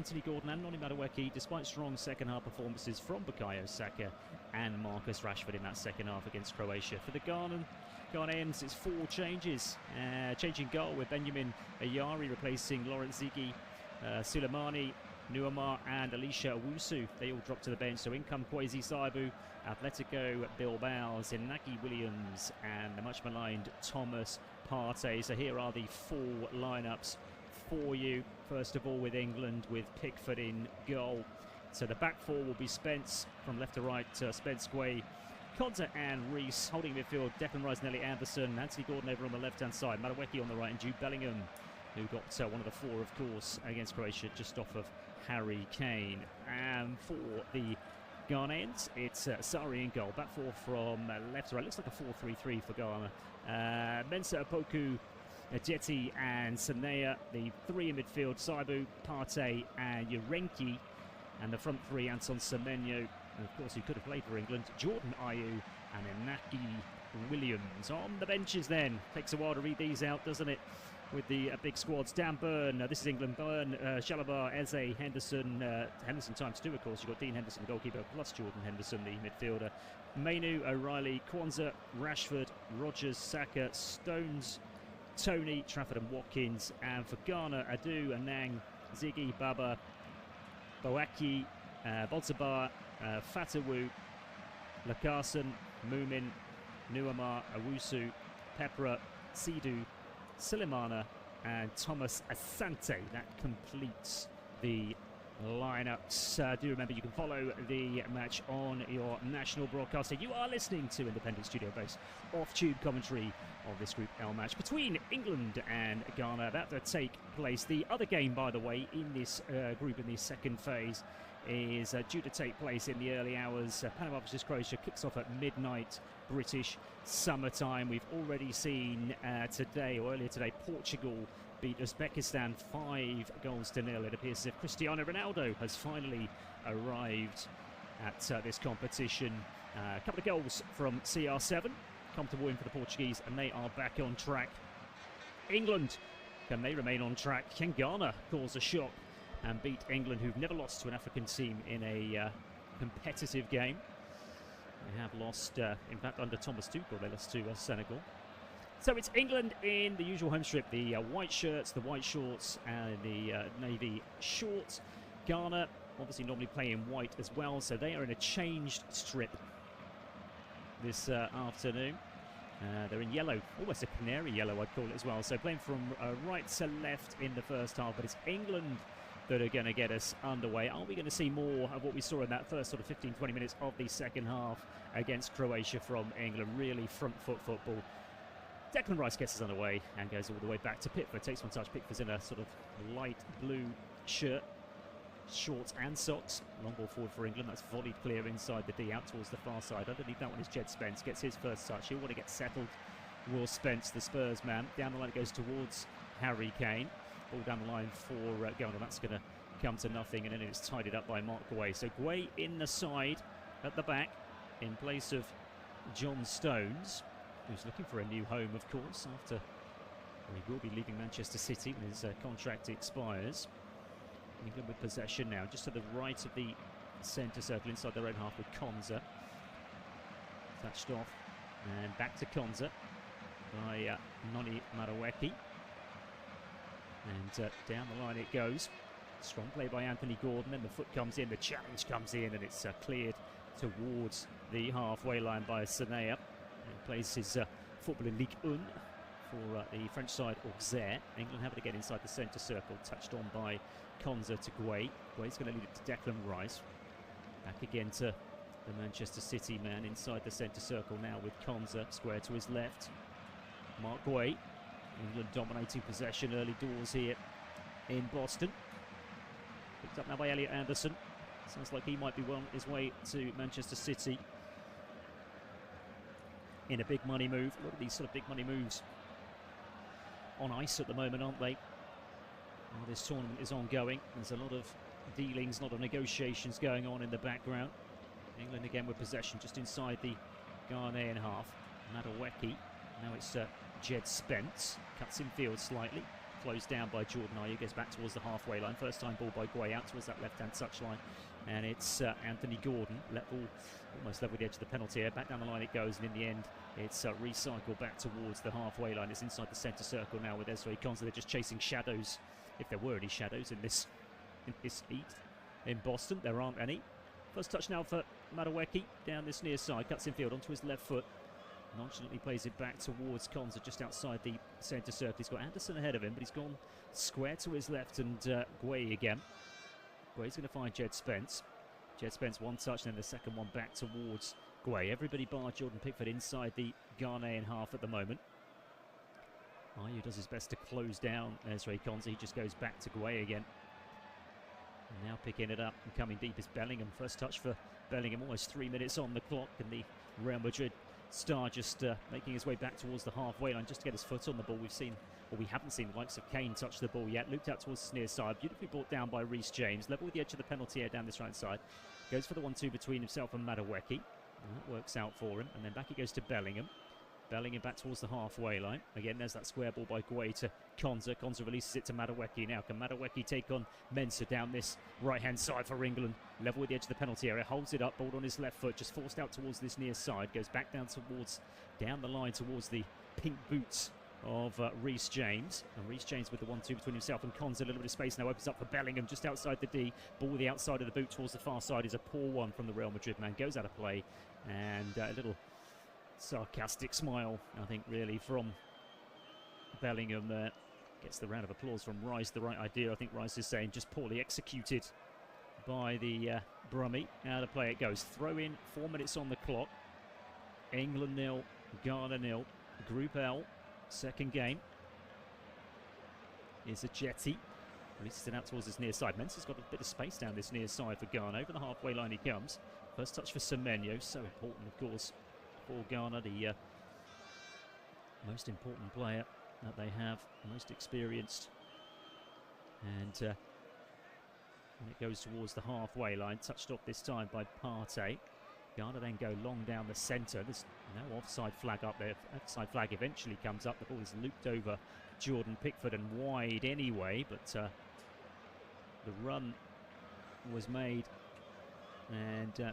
Anthony Gordon and Noni Madueke, despite strong second-half performances from Bukayo Saka and Marcus Rashford in that second half against Croatia. For the Ghanaians, it's 4 changes. Changing goal with Benjamin Ayari replacing Laurent Ziggy, Suleimani, Nuamar and Alicia Owusu. They all dropped to the bench. So in come Kwesi Saibu, Atletico Bilbao's Inaki Williams and the much maligned Thomas Partey. So here are the 4 lineups for you. First of all with England with Pickford in goal. So the back 4 will be Spence from left to right, Spence Gueye, Konsa and Reece. Holding midfield, Declan Rice, Nelly Anderson, Anthony Gordon over on the left-hand side, Madueke on the right and Jude Bellingham, who got one of the 4, of course, against Croatia, just off of Harry Kane. And for the Ghanaians, it's Sarri in goal. Back 4 from left to right. Looks like a 4-3-3 for Ghana. Mensah, Opoku, Jeti and Sanea. The 3 in midfield, Saibu, Partey and Urenki. And the front 3, Anton Semenyo. And of course, who could have played for England, Jordan Ayew and Inaki Williams. On the benches then. Takes a while to read these out, doesn't it? With the big squads. Dan Burn, this is England. Burn, Shalabar, Eze, Henderson. Henderson times 2, of course. You've got Dean Henderson, the goalkeeper, plus Jordan Henderson, the midfielder. Mainu, O'Reilly, Kwanzaa, Rashford, Rogers, Saka, Stones, Tony, Trafford and Watkins. And for Ghana, Adu, Anang, Ziggy, Baba, Boaki, Bolsabar, Fatawu, Lacarson, Mumin, Nuamar, Owusu, Pepra, Sidu, Silimana and Thomas Asante. That completes the lineups. Do remember you can follow the match on your national broadcaster. You are listening to Independent Studio Based off-tube commentary of this Group L match between England and Ghana about to take place. The other game, by the way, in this group in the second phase is due to take place in the early hours. Panama vs Croatia kicks off at midnight British summertime. We've already seen today, or earlier today, Portugal beat Uzbekistan 5-0. It appears as if Cristiano Ronaldo has finally arrived at this competition. A couple of goals from CR7. Comfortable win for the Portuguese, and they are back on track. England, can they remain on track? Can Ghana cause a shock and beat England, who've never lost to an African team in a competitive game? They have lost, in fact, under Thomas Tuchel, they lost to Senegal. So it's England in the usual home strip, the white shirts, the white shorts, and the navy shorts. Ghana, obviously normally play in white as well, so they are in a changed strip this afternoon. They're in yellow, almost a canary yellow, I'd call it as well. So playing from right to left in the first half, but it's England that are going to get us underway. Are we going to see more of what we saw in that first sort of 15-20 minutes of the second half against Croatia from England? Really front foot football. Declan Rice gets us underway and goes all the way back to Pickford. Takes one touch. Pickford's in a sort of light blue shirt, shorts and socks. Long ball forward for England. That's volleyed clear inside the D, out towards the far side. Underneath that one is Jed Spence. Gets his first touch. He'll want to get settled. Will Spence, the Spurs man. Down the line it goes towards Harry Kane. Ball down the line for Ghana. That's going to come to nothing, and then it's tidied up by Mark Gueye. So Gueye in the side at the back in place of John Stones, who's looking for a new home, of course, after he will be leaving Manchester City when his contract expires. England with possession now, just to the right of the centre circle inside their own half with Konsa. Touched off, and back to Konsa by Noni Madueke. And down the line it goes. Strong play by Anthony Gordon, and the foot comes in, the challenge comes in, and it's cleared towards the halfway line by Sanea. He plays his football in Ligue 1 for the French side, Auxerre. England have it again inside the centre circle, touched on by Konsa to Gueye. Gueye's going to lead it to Declan Rice. Back again to the Manchester City man inside the centre circle now with Konsa square to his left. Mark Gueye. England dominating possession early doors here in Boston. Picked up now by Elliot Anderson. Sounds like he might be on his way to Manchester City in a big money move. A lot of these sort of big money moves on ice at the moment, aren't they? While this tournament is ongoing, there's a lot of dealings, a lot of negotiations going on in the background. England again with possession just inside the Ghanaian half. Madueke. Now it's Jed Spence. Cuts in field slightly. closed down by Jordan Ayew. Goes back towards the halfway line. First time ball by Gueye out towards that left-hand touchline. And it's Anthony Gordon. Almost level with the edge of the penalty area. Back down the line it goes, and in the end, it's recycled back towards the halfway line. It's inside the centre circle now with Ezri Konsa. They're just chasing shadows, if there were any shadows in this heat in Boston. There aren't any. First touch now for Madueke down this near side. Cuts infield onto his left foot. Nonchalantly plays it back towards Konsa just outside the centre circle. He's got Anderson ahead of him, but he's gone square to his left, and Gueye again. Gueye's going to find Jed Spence. Jed Spence one touch, then the second one back towards Gueye. Everybody bar Jordan Pickford inside the Ghanaian half at the moment. Ayew does his best to close down Ezri Konsa. He just goes back to Gueye again. And now picking it up and coming deep is Bellingham. First touch for Bellingham, almost 3 minutes on the clock, and the Real Madrid star just making his way back towards the halfway line just to get his foot on the ball. We haven't seen the likes of Kane touch the ball yet. Looped out towards the near side, beautifully brought down by Reece James. Level with the edge of the penalty area down this right side. Goes for the 1-2 between himself and Madueke. And that works out for him. And then back it goes to Bellingham. Bellingham back towards the halfway line. Again, there's that square ball by Gueye to Konsa. Konsa releases it to Madueke. Now, can Madueke take on Mensah down this right-hand side for England? Level with the edge of the penalty area. Holds it up, ball on his left foot. Just forced out towards this near side. Goes back down the line towards the pink boots of Reece James. And Reece James with the 1-2 between himself and Konsa. A little bit of space now. Opens up for Bellingham just outside the D. Ball with the outside of the boot towards the far side is a poor one from the Real Madrid man. Goes out of play. And a little sarcastic smile, I think, really, from Bellingham there. Gets the round of applause from Rice. The right idea, I think Rice is saying, just poorly executed by the Brummie. Out of play it goes. Throw in, 4 minutes on the clock. England 0, Ghana 0. Group L, second game. Is a Jetty. Releases it out towards his near side. Mensah's got a bit of space down this near side for Ghana. Over the halfway line he comes. First touch for Semenyo. So important, of course, for Ghana, the most important player that they have, most experienced. And when it goes towards the halfway line, touched off this time by Partey. Ghana then go long down the centre. There's no offside flag up there. Offside flag eventually comes up. The ball is looped over Jordan Pickford and wide anyway, but the run was made, and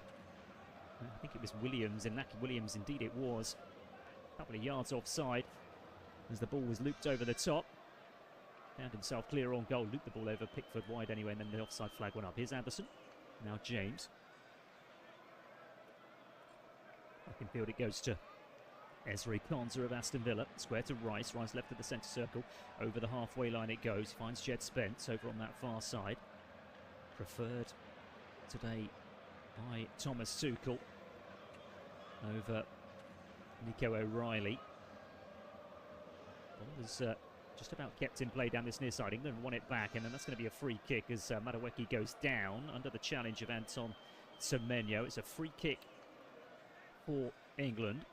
I think it was Williams, Inaki Williams, indeed it was. A couple of yards offside as the ball was looped over the top. Found himself clear on goal, looped the ball over Pickford wide anyway, and then the offside flag went up. Here's Anderson, now James. Back in field it goes to Ezri Konsa of Aston Villa. Square to Rice, Rice left of the centre circle. Over the halfway line it goes, finds Jed Spence over on that far side. Preferred today by Thomas Tuchel over Nico O'Reilly. Ball was just about kept in play down this near side. England won it back, and then that's going to be a free kick as Madueke goes down under the challenge of Anton Semenyo. It's a free kick for England.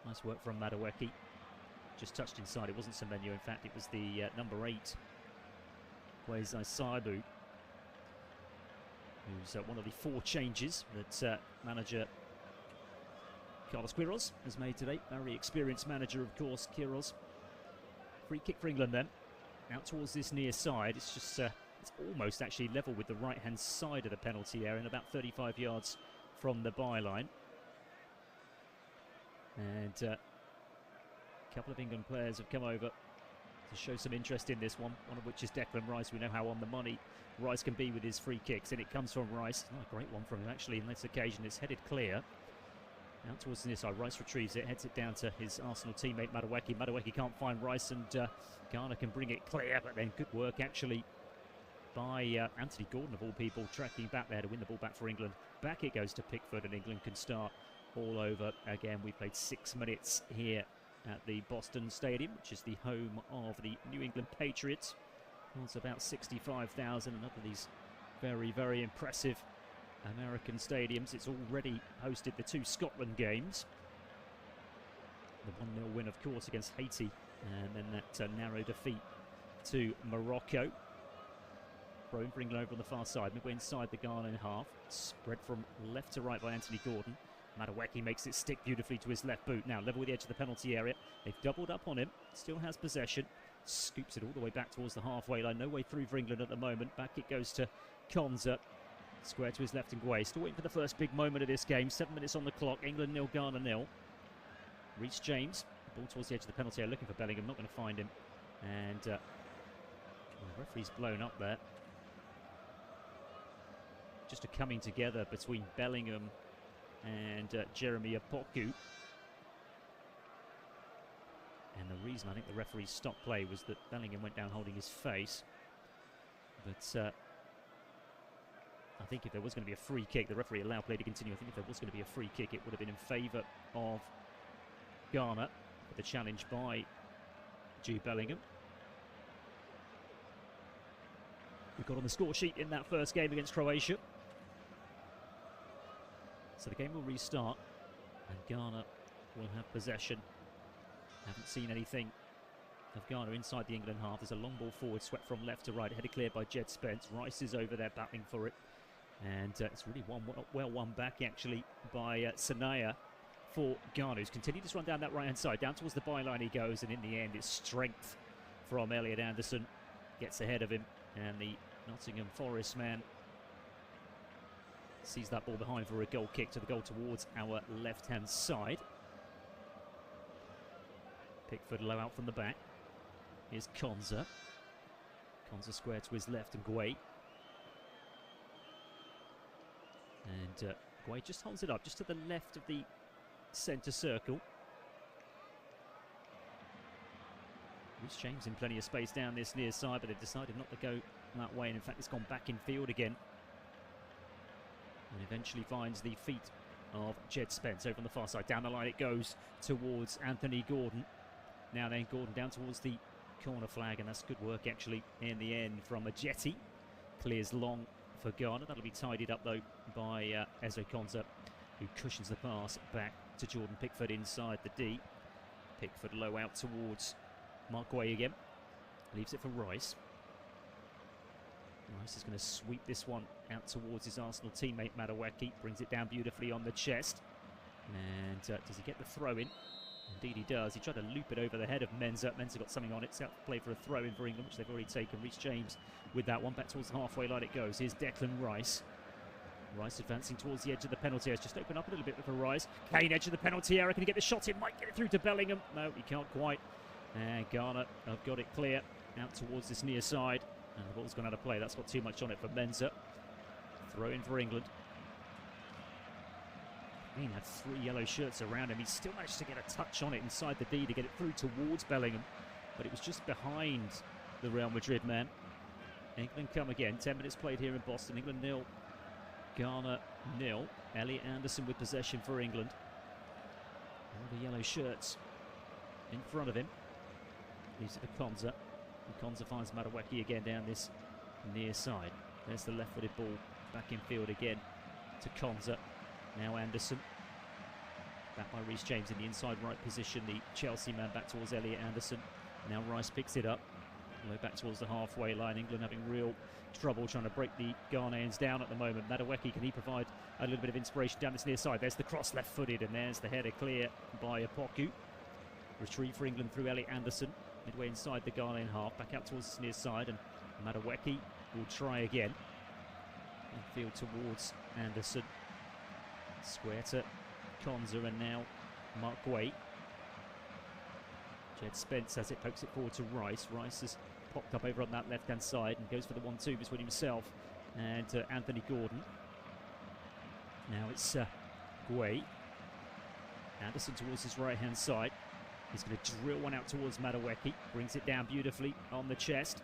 Nice work from Madueke. Just touched inside. It wasn't Semenyo, in fact, it was the number 8, Kwesi Saibu, who's one of the 4 changes that manager Carlos Queiroz has made today. Very experienced manager, of course, Queiroz. Free kick for England then. Out towards this near side. It's just it's almost actually level with the right-hand side of the penalty area and about 35 yards from the byline. And a couple of England players have come over to show some interest in this one of which is Declan Rice. We know how on the money Rice can be with his free kicks, and it comes from Rice. Not a great one from him, actually, in this occasion. It's headed clear. Out towards the near side, Rice retrieves it, heads it down to his Arsenal teammate Madueke. Madueke can't find Rice, and Ghana can bring it clear, but then good work, actually, by Anthony Gordon, of all people, tracking back there to win the ball back for England. Back it goes to Pickford, and England can start all over again. We played 6 minutes here at the Boston Stadium, which is the home of the New England Patriots. It's about 65,000, another of these very, very impressive American stadiums. It's already hosted the 2 Scotland games. The 1-0 win, of course, against Haiti, and then that narrow defeat to Morocco. Throw in for England over on the far side, midway inside the Ghanaian half. Spread from left to right by Anthony Gordon. Madueke makes it stick beautifully to his left boot. Now level with the edge of the penalty area. They've doubled up on him. Still has possession. Scoops it all the way back towards the halfway line. No way through for England at the moment. Back it goes to Konza. Square to his left and Gueye. Still waiting for the first big moment of this game. 7 minutes on the clock. England 0, Ghana 0. Reece James. Ball towards the edge of the penalty area. Looking for Bellingham. Not going to find him. And the referee's blown up there. Just a coming together between Bellingham and Jeremy Opoku. And the reason I think the referee stopped play was that Bellingham went down holding his face. But I think if there was going to be a free kick, the referee allowed play to continue. I think if there was going to be a free kick, it would have been in favour of Ghana. With the challenge by Jude Bellingham. We got on the score sheet in that first game against Croatia. So the game will restart and Ghana will have possession. Haven't seen anything of Ghana inside the England half. There's a long ball forward, swept from left to right, headed clear by Jed Spence. Rice is over there battling for it. And it's really well won back actually by Sanaya for Ghana, who's continued to run down that right-hand side. Down towards the byline he goes, and in the end it's strength from Elliot Anderson. Gets ahead of him, and the Nottingham Forest man sees that ball behind for a goal kick to the goal towards our left-hand side. Pickford low out from the back. Here's Konza. Konza square to his left and Gueye. And Gueye just holds it up just to the left of the centre circle. Reece James in plenty of space down this near side, but they've decided not to go that way, and in fact it's gone back in field again. And eventually finds the feet of Jed Spence over on the far side. Down the line it goes towards Anthony Gordon. Now then, Gordon down towards the corner flag, and that's good work actually in the end from Ajeti. Clears long for Ghana. That'll be tidied up though by Ezo Konza, who cushions the pass back to Jordan Pickford inside the D. Pickford low out towards Mark Gueye again. Leaves it for Rice. Rice is going to sweep this one out towards his Arsenal teammate Madueke. Brings it down beautifully on the chest. And does he get the throw in? Indeed he does. He tried to loop it over the head of Mensah. Mensah got something on it. Set up play for a throw in for England, which they've already taken. Reece James with that one. Back towards the halfway line it goes. Here's Declan Rice. Rice advancing towards the edge of the penalty area. Just open up a little bit for Rice. Kane edge of the penalty area. Can he get the shot in? Might get it through to Bellingham. No, he can't quite. And Ghana have got it clear out towards this near side. And the ball's gone out of play. That's got too much on it for Mensah. Throw in for England. Green had 3 yellow shirts around him. He still managed to get a touch on it inside the D to get it through towards Bellingham. But it was just behind the Real Madrid man. England come again. 10 minutes played here in Boston. England 0. Ghana 0. Elliot Anderson with possession for England. All the yellow shirts in front of him. Leaves it to Konza. And Konza finds Madueke again down this near side. There's the left-footed ball back in field again to Konza. Now Anderson. Back by Reece James in the inside right position. The Chelsea man back towards Elliot Anderson. Now Rice picks it up. Way back towards the halfway line. England having real trouble trying to break the Ghanaians down at the moment. Madueke, can he provide a little bit of inspiration down this near side? There's the cross left-footed, and there's the header clear by Opoku. Retrieve for England through Elliot Anderson. Midway inside the Ghanaian half. Back out towards this near side, and Madueke will try again. Infield towards Anderson. Square to Konza, and now Mark Gueye. Jed Spence as it pokes it forward to Rice. Rice has popped up over on that left-hand side and goes for the 1-2 between himself and Anthony Gordon. Now it's Gueye. Anderson towards his right-hand side. He's going to drill one out towards Madueke. Brings it down beautifully on the chest.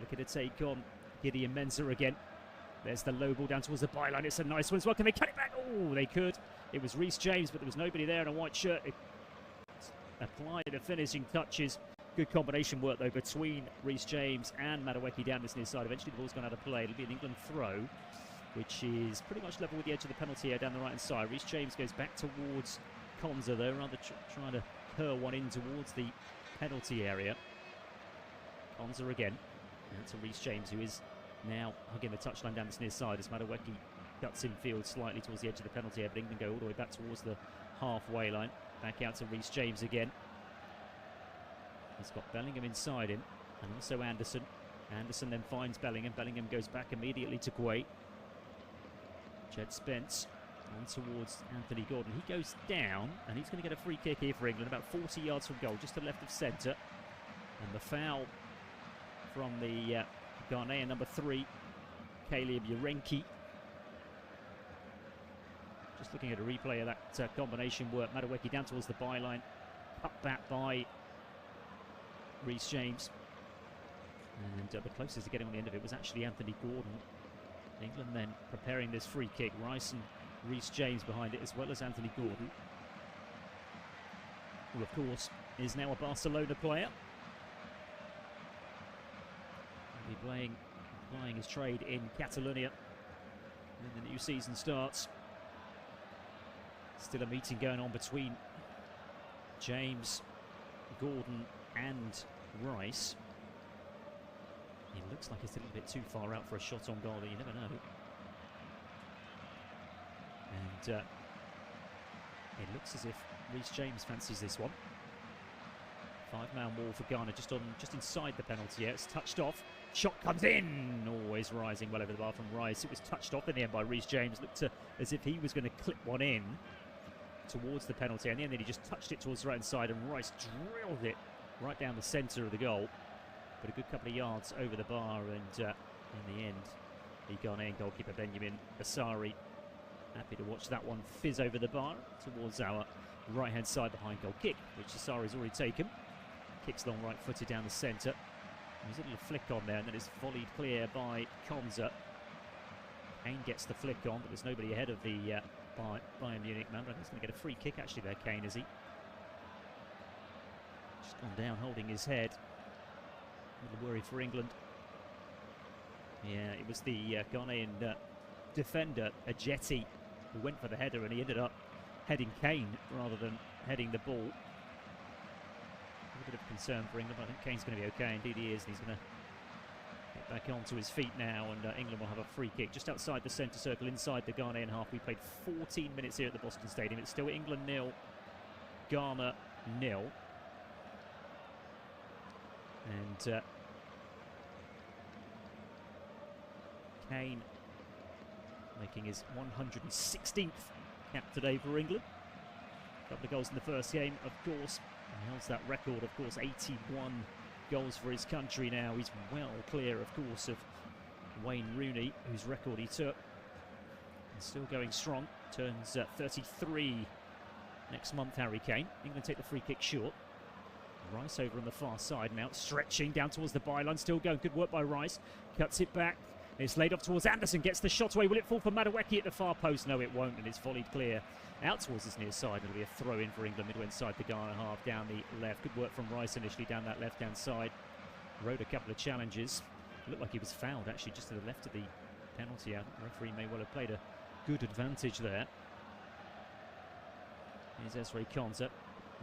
Looking to take on Gideon Mensah again. There's the low ball down towards the byline. It's a nice one as well. Can they cut it back? Oh, they could. It was Reece James, but there was nobody there in a white shirt. Applied the finishing touches. Good combination work, though, between Reece James and Madueke down this near side. Eventually, the ball's gone out of play. It'll be an England throw, which is pretty much level with the edge of the penalty area down the right-hand side. Reece James goes back towards Konza, though, rather trying to curl one in towards the penalty area. Konza again. And to Reece James, who is now hugging the touchline down this near side as Madueke cuts infield slightly towards the edge of the penalty area, but England go all the way back towards the halfway line. Back out to Reece James again. He's got Bellingham inside him, and also Anderson. Anderson then finds Bellingham. Bellingham goes back immediately to Gueye. Jed Spence on towards Anthony Gordon. He goes down, and he's going to get a free kick here for England, about 40 yards from goal, just to the left of centre. And the foul from the Ghanaian number 3, Caleb Yarenki. Just looking at a replay of that combination work. Madueke down towards the byline, cut back by Reece James. And the closest to getting on the end of it was actually Anthony Gordon. England then preparing this free kick. Rice and Reece James behind it, as well as Anthony Gordon, who of course is now a Barcelona player. He'll be playing his trade in Catalonia when the new season starts. Still a meeting going on between James, Gordon and Rice. It looks like it's a little bit too far out for a shot on goal, but you never know. And it looks as if Reece James fancies this one. 5-man wall for Ghana, just inside the penalty area. It's touched off. Shot comes in. Always rising well over the bar from Rice. It was touched off in the end by Reece James. Looked as if he was going to clip one in towards the penalty. And in the end, he just touched it towards the right hand side, and Rice drilled it right down the centre of the goal. But a good couple of yards over the bar, and in the end, the Ghanaian goalkeeper Benjamin Asari happy to watch that one fizz over the bar towards our right-hand side behind goal kick, which Asari's already taken. Kicks long right-footed down the centre. There's a little flick on there, and then it's volleyed clear by Konsa. Kane gets the flick on, but there's nobody ahead of the Bayern Munich man. But he's going to get a free kick actually there, Kane, is he? Just gone down holding his head. A little worry for England. Yeah, it was the Ghanaian defender, Ajeti, who went for the header, and he ended up heading Kane rather than heading the ball. A bit of concern for England, but I think Kane's going to be okay. Indeed he is, and he's going to get back onto his feet now, and England will have a free kick just outside the centre circle, inside the Ghanaian half. We played 14 minutes here at the Boston Stadium. It's still England 0, Ghana 0. And Kane making his 116th cap today for England. A couple of goals in the first game, of course. He holds that record, of course, 81 goals for his country now. He's well clear, of course, of Wayne Rooney, whose record he took. And still going strong. Turns 33 next month, Harry Kane. England take the free kick short. Rice over on the far side now, stretching down towards the byline, still going. Good work by Rice. Cuts it back. It's laid off towards Anderson, gets the shot away. Will it fall for Madueke at the far post? No, it won't, and it's volleyed clear out towards his near side. It'll be a throw in for England, midway inside the Ghana half, down the left. Good work from Rice initially down that left-hand side. Rode a couple of challenges. It looked like he was fouled, actually, just to the left of the penalty area. The referee may well have played a good advantage there. Here's Ezri Konsa.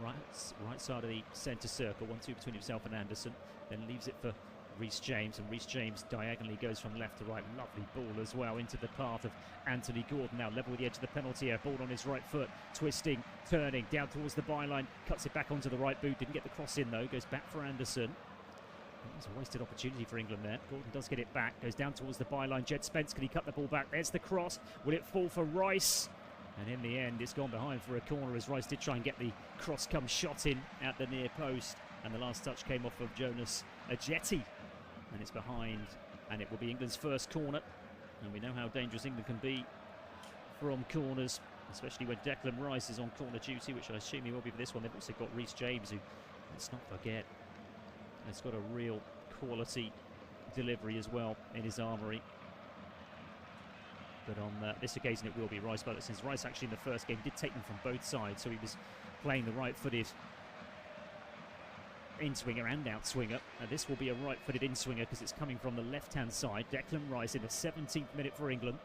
Right side of the centre circle, 1-2 between himself and Anderson, then leaves it for Reece James, and Reece James diagonally goes from left to right. Lovely ball as well into the path of Anthony Gordon, now level with the edge of the penalty area. Ball on his right foot, twisting, turning, down towards the byline, cuts it back onto the right boot, didn't get the cross in though, goes back for Anderson. It was a wasted opportunity for England there. Gordon does get it back, goes down towards the byline. Jed Spence, can he cut the ball back? There's the cross, will it fall for Rice? And in the end, it's gone behind for a corner, as Rice did try and get the cross-come shot in at the near post. And the last touch came off of Jonas Ajeti. And it's behind, and it will be England's first corner. And we know how dangerous England can be from corners, especially when Declan Rice is on corner duty, which I assume he will be for this one. They've also got Reece James, who, let's not forget, has got a real quality delivery as well in his armoury. But on this occasion it will be Rice, but since Rice actually in the first game did take them from both sides, so he was playing the right-footed in-swinger and out-swinger. This will be a right-footed in-swinger because it's coming from the left-hand side. Declan Rice in the 17th minute for England.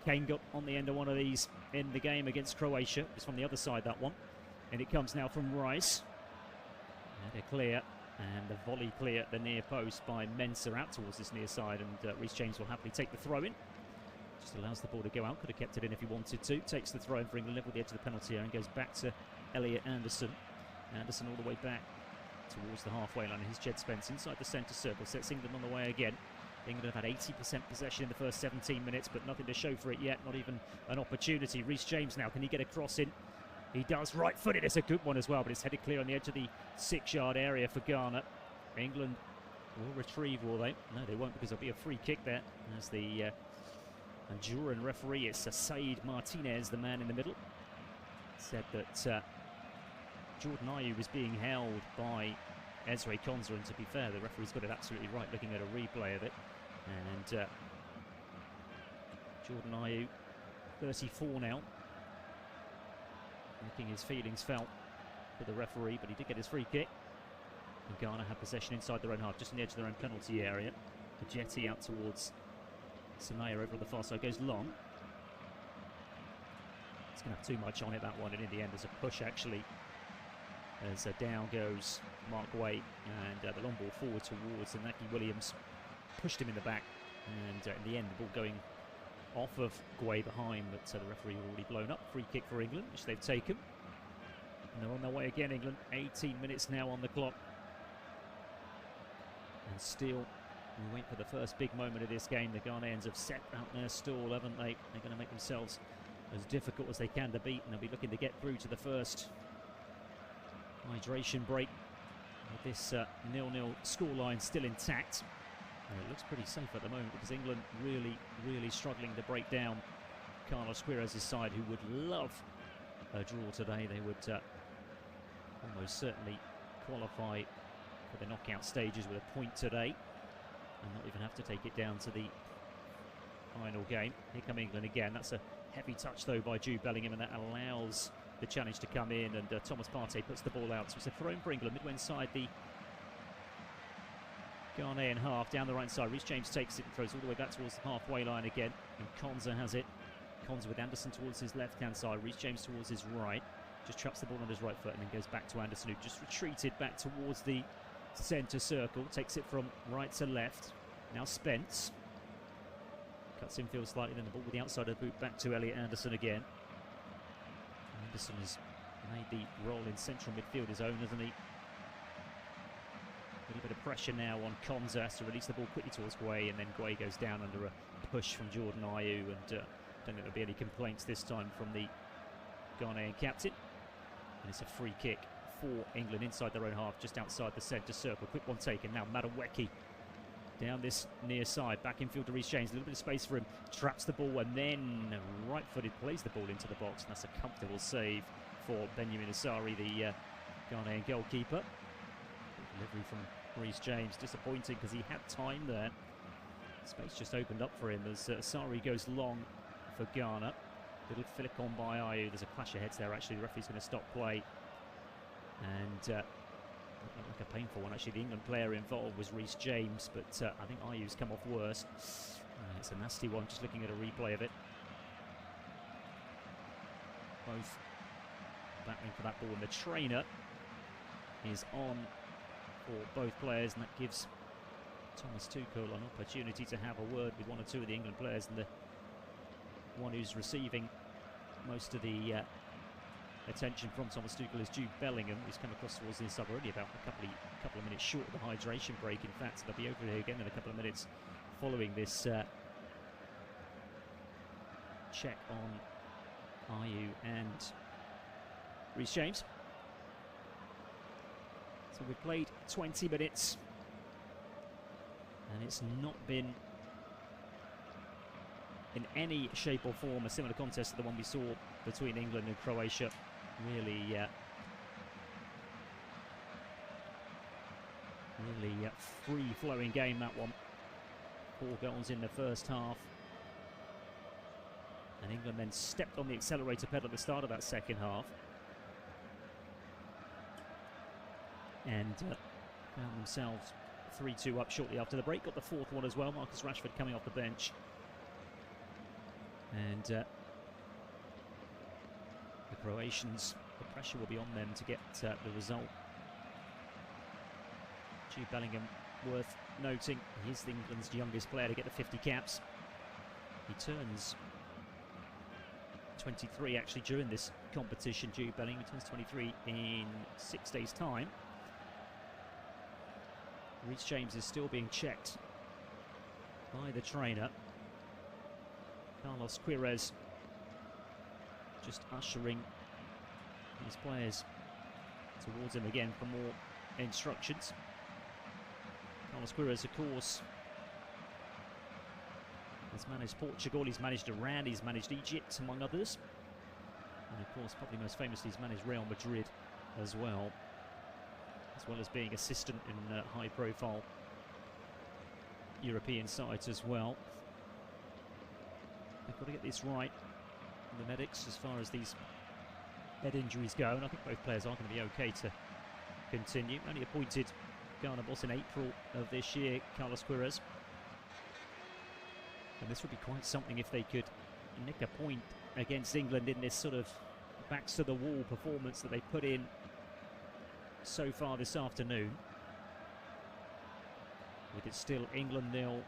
Kane got on the end of one of these in the game against Croatia. It's from the other side, that one. And it comes now from Rice. And a clear, and the volley clear at the near post by Mensah out towards this near side, and Reece James will happily take the throw-in. Just allows the ball to go out. Could have kept it in if he wanted to. Takes the throw for England, level the edge of the penalty area, and goes back to Elliot Anderson. Anderson all the way back towards the halfway line. Here's Jed Spence inside the centre circle. Sets England on the way again. England have had 80% possession in the first 17 minutes, but nothing to show for it yet. Not even an opportunity. Reece James now. Can he get a cross in? He does. Right-footed. It's a good one as well, but it's headed clear on the edge of the 6-yard area for Ghana. England will retrieve, will they? No, they won't, because there'll be a free kick there. As the Honduran referee, it's Said Martinez, the man in the middle, said that Jordan Ayew was being held by Ezri Konsa, and to be fair, the referee's got it absolutely right looking at a replay of it. And Jordan Ayew, 34 now, making his feelings felt for the referee, but he did get his free kick. And Ghana have possession inside their own half, just on the edge of their own penalty area. The Jetty out towards Sanaya over on the far side, goes long. It's going to have too much on it, that one, and in the end there's a push actually, as down goes Mark Way, and the long ball forward towards Inaki Williams, pushed him in the back, and in the end the ball going off of Guay behind, but the referee already blown up. Free kick for England, which they've taken, and they're on their way again. England, 18 minutes now on the clock, and still we wait for the first big moment of this game. The Ghanaians have set out their stall, haven't they? They're going to make themselves as difficult as they can to beat, and they'll be looking to get through to the first hydration break with this 0-0 scoreline still intact. It looks pretty safe at the moment, because England really struggling to break down Carlos Queiroz' side, who would love a draw today. They would almost certainly qualify for the knockout stages with a point today, and not even have to take it down to the final game. Here come England again. That's a heavy touch though by Jude Bellingham, and that allows the challenge to come in, and Thomas Partey puts the ball out. So it's a throw for England, midway inside the Ghanaian half, down the right side. Reece James takes it and throws all the way back towards the halfway line again, and Konsa has it. Konsa with Anderson towards his left-hand side, Reece James towards his right. Just traps the ball on his right foot and then goes back to Anderson, who just retreated back towards the centre circle. Takes it from right to left. Now Spence cuts infield slightly, then the ball with the outside of the boot back to Elliot Anderson again. Anderson has made the role in central midfield his own, hasn't he? A little bit of pressure now on Konsa, has to release the ball quickly towards Guay, and then Guay goes down under a push from Jordan Ayew, and don't think there'll be any complaints this time from the Ghanaian captain. And it's a free kick for England inside their own half, just outside the centre circle. Quick one taken now. Madueke down this near side, back infield to Reece James, a little bit of space for him, traps the ball, and then right-footed plays the ball into the box, and that's a comfortable save for Benjamin Asari, the Ghanaian goalkeeper. Delivery from Reece James, disappointing because he had time there. Space just opened up for him as Asari goes long for Ghana. Little flick on by Ayew. There's a clash of heads there actually. The referee's going to stop play, and like a painful one actually. The England player involved was Reece James, but I think Ayew's come off worse. It's a nasty one, just looking at a replay of it. Both battling for that ball, and the trainer is on for both players, and that gives Thomas Tuchel an opportunity to have a word with one or two of the England players, and the one who's receiving most of the attention from Thomas Tuchel is Jude Bellingham, who's come across towards the inside already, about a couple of minutes short of the hydration break. In fact, they'll be over here again in a couple of minutes following this check on Ayew and Reece James. So we've played 20 minutes, and it's not been in any shape or form a similar contest to the one we saw between England and Croatia. Really free-flowing game, that one. 4 goals in the first half, and England then stepped on the accelerator pedal at the start of that second half, and found themselves 3-2 up shortly after the break. Got the 4th one as well. Marcus Rashford coming off the bench, and the Croatians, the pressure will be on them to get the result. Jude Bellingham, worth noting, he is England's youngest player to get the 50 caps. He turns 23 actually during this competition. Jude Bellingham turns 23 in 6 days' time. Reece James is still being checked by the trainer. Carlos Queiroz just ushering his players towards him again for more instructions. Carlos Queiroz, of course, has managed Portugal, he's managed Iran, he's managed Egypt, among others. And of course, probably most famously, he's managed Real Madrid as well as being assistant in high-profile European sides as well. They've got to get this right, the medics, as far as these head injuries go, and I think both players are going to be okay to continue. Only appointed Ghana boss in April of this year, Carlos Queiroz. And this would be quite something if they could nick a point against England in this sort of backs to the wall performance that they put in so far this afternoon. With it still England 0,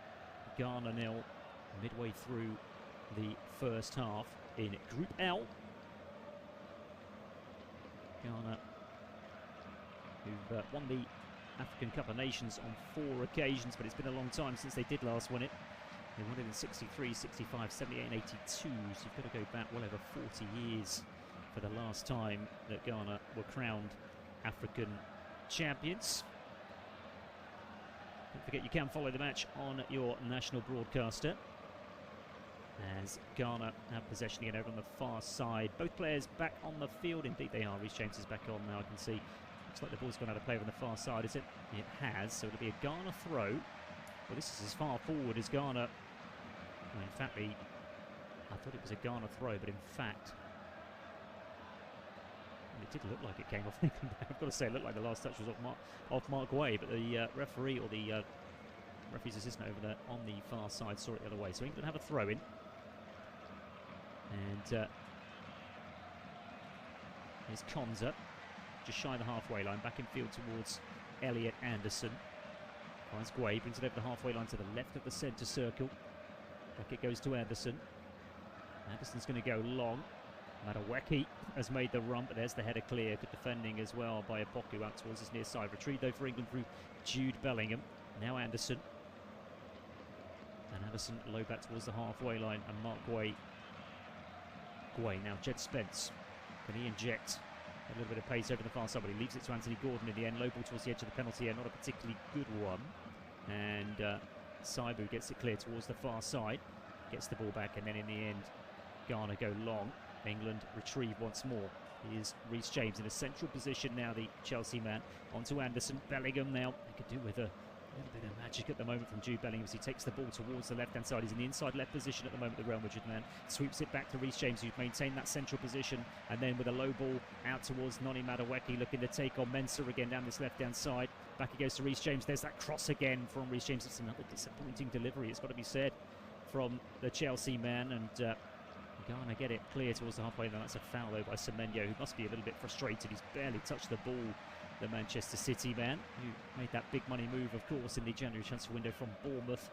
Ghana 0, midway through the first half in Group L. Ghana, who've won the African Cup of Nations on 4 occasions, but it's been a long time since they did last win it. They won it in 63, 65, 78 and 82, so you've got to go back well over 40 years for the last time that Ghana were crowned African champions. Don't forget you can follow the match on your national broadcaster, as Ghana have possession again over on the far side. Both players back on the field. Indeed they are. Reece James is back on now, I can see. Looks like the ball's gone out of play on the far side, is it? It has, so it'll be a Ghana throw. Well, this is as far forward as Ghana. Well, in fact, I thought it was a Ghana throw, but in fact, it did look like it came off England. I've got to say, it looked like the last touch was off Mark Way, but the referee, or the referee's assistant over there on the far side, saw it the other way. So England have a throw in. And here's Konza, just shy of the halfway line, back in field towards Elliot Anderson. Finds Gueye, brings it over the halfway line to the left of the centre circle. Back it goes to Anderson. Anderson's going to go long. Madueke has made the run, but there's the header clear. Good defending as well by Opoku out towards his near side. Retrieved though for England through Jude Bellingham. Now Anderson. And Anderson low back towards the halfway line, and Mark Gueye. Now Jed Spence. Can he inject a little bit of pace over the far side, but he leaves it to Anthony Gordon in the end. Low ball towards the edge of the penalty area, not a particularly good one. And Saibu gets it clear towards the far side. Gets the ball back, and then in the end, Ghana go long. England retrieve once more. Here's Reece James in a central position now, the Chelsea man. Onto Anderson. Bellingham now. They could do with a little bit of magic at the moment from Jude Bellingham as he takes the ball towards the left-hand side. He's in the inside left position at the moment, the Real Madrid man. Sweeps it back to Reece James, who's maintained that central position. And then with a low ball out towards Noni Madueke, looking to take on Mensah again down this left-hand side. Back it goes to Reece James. There's that cross again from Reece James. It's another disappointing delivery, it's got to be said, from the Chelsea man. And Ghana get it clear towards the halfway line. That's a foul though by Semenyo, who must be a little bit frustrated. He's barely touched the ball, the Manchester City man, who made that big money move, of course, in the January transfer window from Bournemouth,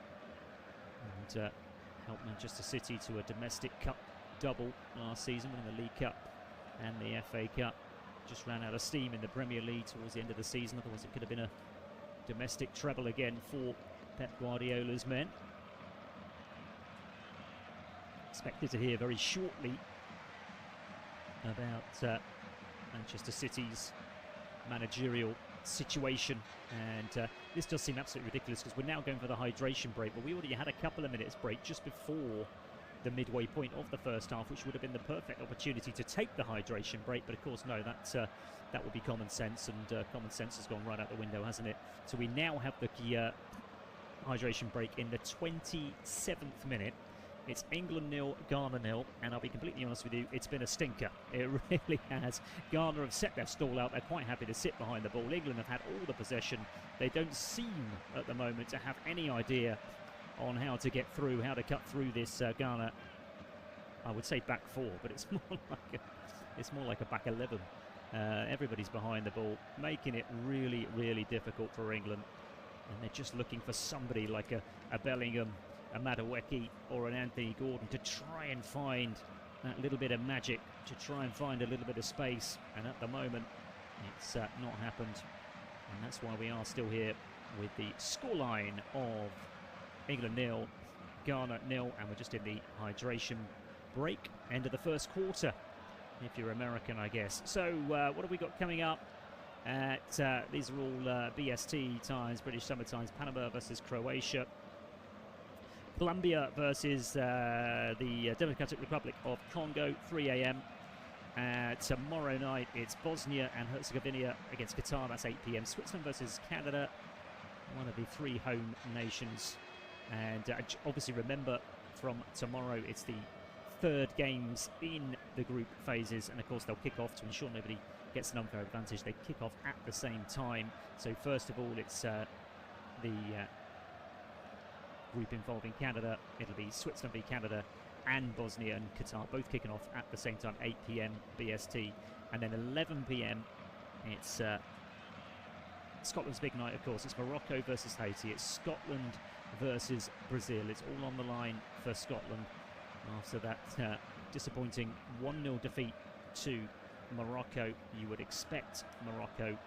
and helped Manchester City to a domestic cup double last season, winning the League Cup and the FA Cup. Just ran out of steam in the Premier League towards the end of the season, otherwise it could have been a domestic treble again for Pep Guardiola's men. Expected to hear very shortly about Manchester City's managerial situation, and this does seem absolutely ridiculous because we're now going for the hydration break, but we already had a couple of minutes break just before the midway point of the first half, which would have been the perfect opportunity to take the hydration break, but of course no, that would be common sense, and common sense has gone right out the window, hasn't it? So we now have the hydration break in the 27th minute. It's England 0, Ghana 0, and I'll be completely honest with you, it's been a stinker. It really has. Ghana have set their stall out. They're quite happy to sit behind the ball. England have had all the possession. They don't seem, at the moment, to have any idea on how to get through, how to cut through this Ghana, I would say back four, but it's more like a back 11. Everybody's behind the ball, making it really, really difficult for England. And they're just looking for somebody like a Bellingham a Madueke or an Anthony Gordon to try and find that little bit of magic, to try and find a little bit of space. And at the moment, it's not happened. And that's why we are still here with the scoreline of England 0, Ghana 0, and we're just in the hydration break, end of the first quarter, if you're American, I guess. So what have we got coming up? These are all BST times, British Summer Times. Panama versus Croatia. Colombia versus the Democratic Republic of Congo, 3 a.m. Tomorrow night it's Bosnia and Herzegovina against Qatar, that's 8 p.m. Switzerland versus Canada, one of the 3 home nations. And obviously remember, from tomorrow it's the 3rd games in the group phases, and of course they'll kick off to ensure nobody gets an unfair advantage. They kick off at the same time. So first of all it's the group involving Canada. It'll be Switzerland v Canada and Bosnia and Qatar, both kicking off at the same time, 8 p.m. BST. And then 11 p.m. it's Scotland's big night, of course. It's Morocco versus Haiti. It's Scotland versus Brazil. It's all on the line for Scotland after that disappointing 1-0 defeat to Morocco. You would expect Morocco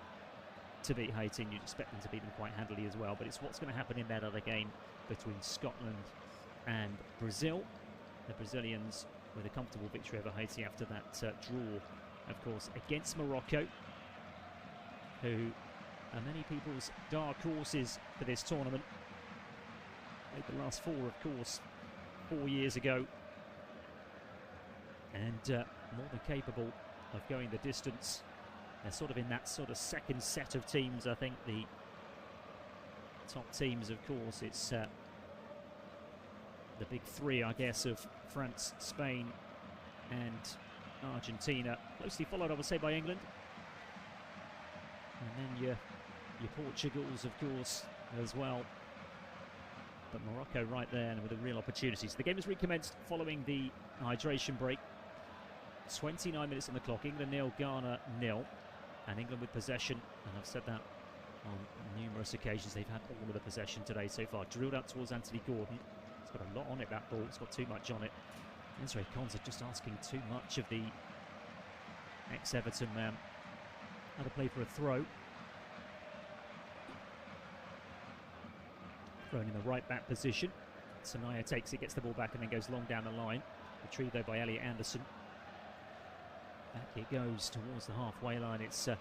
to beat Haiti, and you'd expect them to beat them quite handily as well. But it's what's going to happen in that other game between Scotland and Brazil. The Brazilians with a comfortable victory over Haiti after that draw, of course, against Morocco, who are many people's dark horses for this tournament. Made the last 4, of course, 4 years ago, and more than capable of going the distance. They're sort of in that sort of second set of teams, I think. The top teams, of course, it's the big 3, I guess, of France, Spain and Argentina, closely followed, I would say, by England. And then your Portugals, of course, as well. But Morocco right there and with a real opportunity. So the game has recommenced following the hydration break. 29 minutes on the clock. England 0, Ghana 0. And England with possession. And I've said that on numerous occasions. They've had all of the possession today so far. Drilled out towards Anthony Gordon. It's got a lot on it, that ball. It's got too much on it. Ezri Konsa just asking too much of the ex-Everton man. Had to play for a throw. Thrown in the right back position. Sanaya takes it, gets the ball back, and then goes long down the line. Retrieved though by Elliot Anderson. Back it goes towards the halfway line. It's, I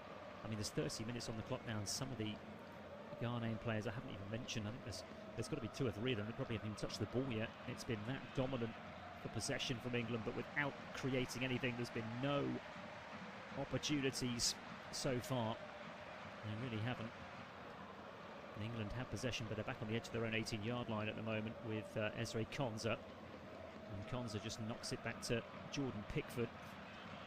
mean, there's 30 minutes on the clock now, and some of the Ghanaian players I haven't even mentioned. I think there's got to be 2 or 3 of them. They probably haven't even touched the ball yet. It's been that dominant for possession from England, but without creating anything. There's been no opportunities so far. They really haven't. And England have possession, but they're back on the edge of their own 18-yard line at the moment with Ezri Konsa. And Konsa just knocks it back to Jordan Pickford.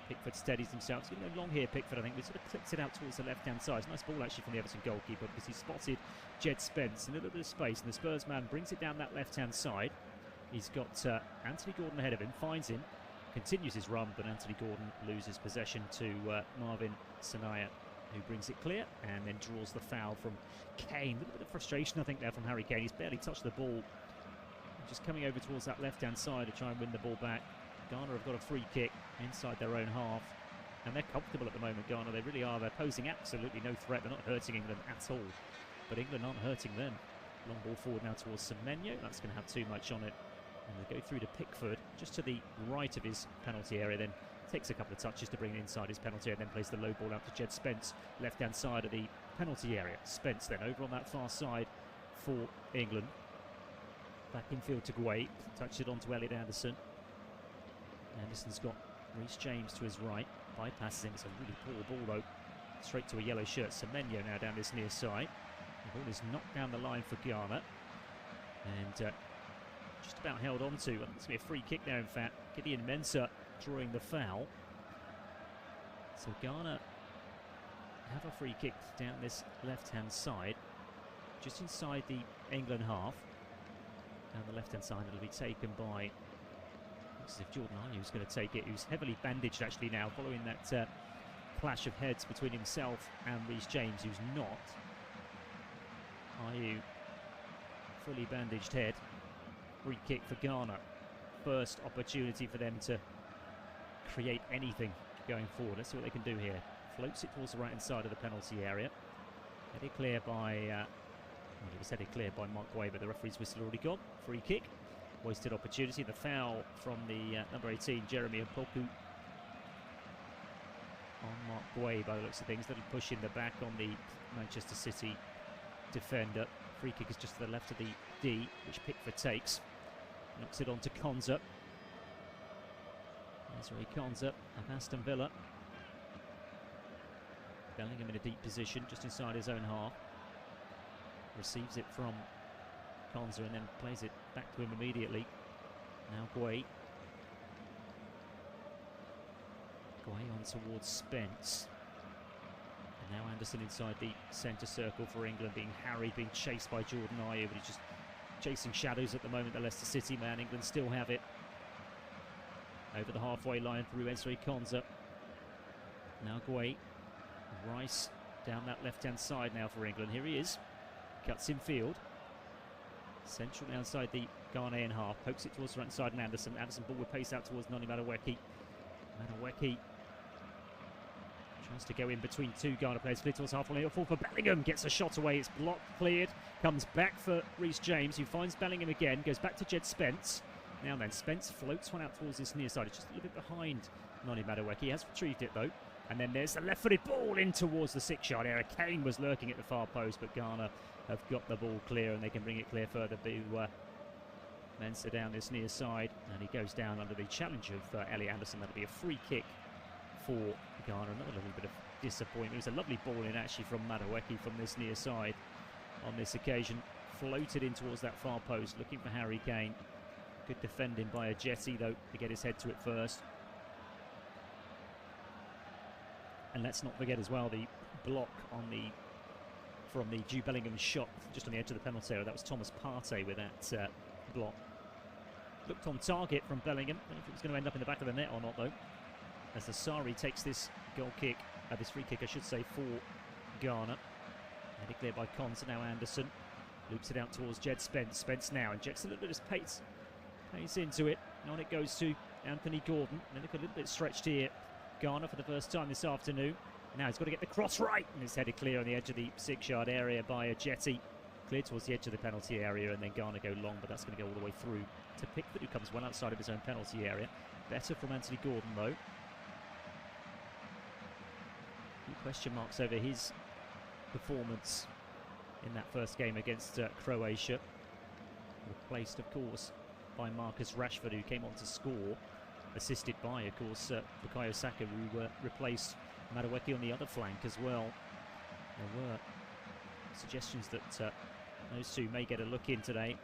Pickford steadies himself. It's going to go long here, Pickford, I think. He sort of clips it out towards the left-hand side. It's a nice ball, actually, from the Everton goalkeeper, because he spotted Jed Spence in a little bit of space, and the Spurs man brings it down that left-hand side. He's got Anthony Gordon ahead of him, finds him, continues his run, but Anthony Gordon loses possession to Marvin Sanaya, who brings it clear and then draws the foul from Kane. A little bit of frustration, I think, there from Harry Kane. He's barely touched the ball. Just coming over towards that left-hand side to try and win the ball back. Ghana have got a free kick inside their own half, and they're comfortable at the moment, Ghana. They really are. They're posing absolutely no threat. They're not hurting England at all, but England aren't hurting them. Long ball forward now towards Semenyo. That's going to have too much on it. And they go through to Pickford, just to the right of his penalty area, then takes a couple of touches to bring it inside his penalty area, and then plays the low ball out to Jed Spence, left-hand side of the penalty area. Spence then over on that far side for England. Back infield to Gueye, touched it on to Elliot Anderson. Anderson's got Reece James to his right, bypasses him. It's a really poor ball though, straight to a yellow shirt. Semenyo now down this near side. The ball is knocked down the line for Ghana, and just about held on to. I think it's going to be a free kick there, in fact. Gideon Mensah drawing the foul. So Ghana have a free kick down this left-hand side, just inside the England half. Down the left-hand side, it'll be taken by, looks as if Jordan Ayew's going to take it, who's heavily bandaged actually now, following that clash of heads between himself and Reece James, who's not. Ayew, fully bandaged head. free kick for Ghana. First opportunity for them to create anything going forward. Let's see what they can do here. Floats it towards the right hand side of the penalty area. Headed clear by, well, it was headed clear by Mark Guay, but the referee's whistle already gone. Free kick. Wasted opportunity. The foul from the number 18, Jeremy Opoku, on Mark Guay by the looks of things. Little push in the back on the Manchester City defender. Free kick is just to the left of the D, which Pickford takes. Knocks it on to Konza. That's Ray Konza of Aston Villa. Bellingham in a deep position, just inside his own half. Receives it from Konza and then plays it back to him immediately. Now Guay. Guay on towards Spence. And now Anderson inside the centre circle for England, being harried, being chased by Jordan Ayew, but he's just chasing shadows at the moment, the Leicester City man. England still have it. Over the halfway line through Ezri Konza. Now Guay. Rice down that left-hand side now for England. Here he is. Cuts in field. Central outside the Ghanaian half. Pokes it towards the right side and Anderson. Anderson ball with pace out towards Noni Madueke. Madueke tries to go in between two Ghana players. Clear towards half-way. Fall for Bellingham. Gets a shot away. It's blocked, cleared. Comes back for Reece James, who finds Bellingham again. Goes back to Jed Spence. Now then, Spence floats one out towards this near side. It's just a little bit behind Noni Madueke. He has retrieved it though. And then there's the left-footed ball in towards the 6-yard area. Kane was lurking at the far post, but Ghana have got the ball clear and they can bring it clear further to Mensah down this near side. And he goes down under the challenge of Elliot Anderson. That'll be a free kick for Ghana. Another little bit of disappointment. It was a lovely ball in actually from Madueke from this near side on this occasion. Floated in towards that far post, looking for Harry Kane. Good defending by Ajeti though to get his head to it first. And let's not forget as well the block on from the Jude Bellingham shot just on the edge of the penalty area. That was Thomas Partey with that block. Looked on target from Bellingham. I don't know if it was going to end up in the back of the net or not though. As the Sari takes this goal kick, this free kick I should say, for Ghana. Headed clear by Konza, now Anderson. Loops it out towards Jed Spence. Spence now injects a little bit of pace into it. And on it goes to Anthony Gordon. They look a little bit stretched here. Ghana for the first time this afternoon. Now he's got to get the cross right, and it's headed clear on the edge of the 6-yard area by Ajeti. Clear towards the edge of the penalty area, and then Ghana go long, but that's going to go all the way through to Pickford, who comes well outside of his own penalty area. Better from Anthony Gordon, though. Few question marks over his performance in that first game against Croatia. Replaced, of course, by Marcus Rashford, who came on to score. Assisted by, of course, Bukayo Saka, who replaced Madueke on the other flank as well. There were suggestions that those two may get a look in today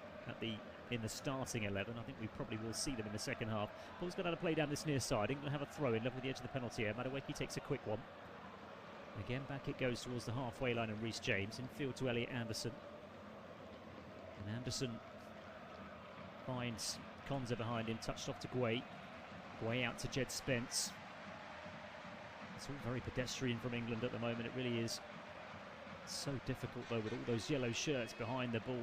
in the starting 11. I think we probably will see them in the second half. Ball's got to play down this near side. England have a throw in, level with the edge of the penalty area. Madueke takes a quick one. Again, back it goes towards the halfway line and Reece James. Infield to Elliot Anderson. And Anderson finds Konza behind him, touched off to Guay. Guay out to Jed Spence. It's all very pedestrian from England at the moment. It really is. It's so difficult though with all those yellow shirts behind the ball.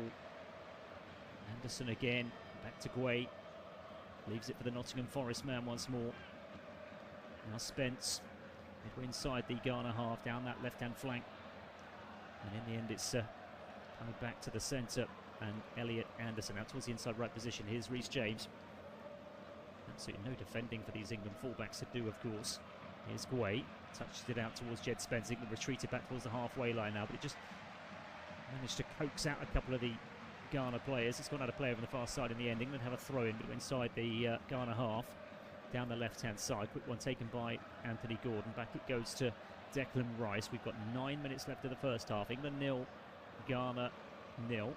Anderson again, back to Guay. Leaves it for the Nottingham Forest man once more. Now Spence, midway inside the Ghana half, down that left-hand flank. And in the end it's coming back to the centre, and Elliot Anderson out towards the inside right position. Here's Reece James. Absolutely no defending for these England fullbacks to do, of course. Here's Guay, touches it out towards Jed Spence. England retreated back towards the halfway line now, but it just managed to coax out a couple of the Ghana players. It's gone out of play over the far side in the end. England have a throw-in, but inside the Ghana half, down the left-hand side. Quick one taken by Anthony Gordon. Back it goes to Declan Rice. We've got 9 minutes left of the first half. England 0, Ghana 0.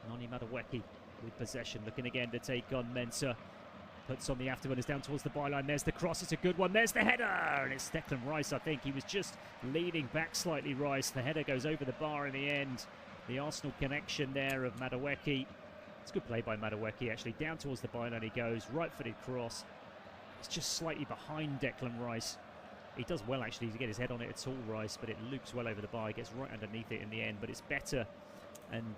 Noni Madueke with possession, looking again to take on Mensah. Puts on the afterburners down towards the byline. There's the cross, it's a good one. There's the header, and it's Declan Rice, I think. He was just leaning back slightly, Rice. The header goes over the bar in the end. The Arsenal connection there of Madueke. It's good play by Madueke, actually. Down towards the byline he goes, right-footed cross. It's just slightly behind Declan Rice. He does well, actually, to get his head on it at all, Rice, but it loops well over the bar. He gets right underneath it in the end, but it's better. And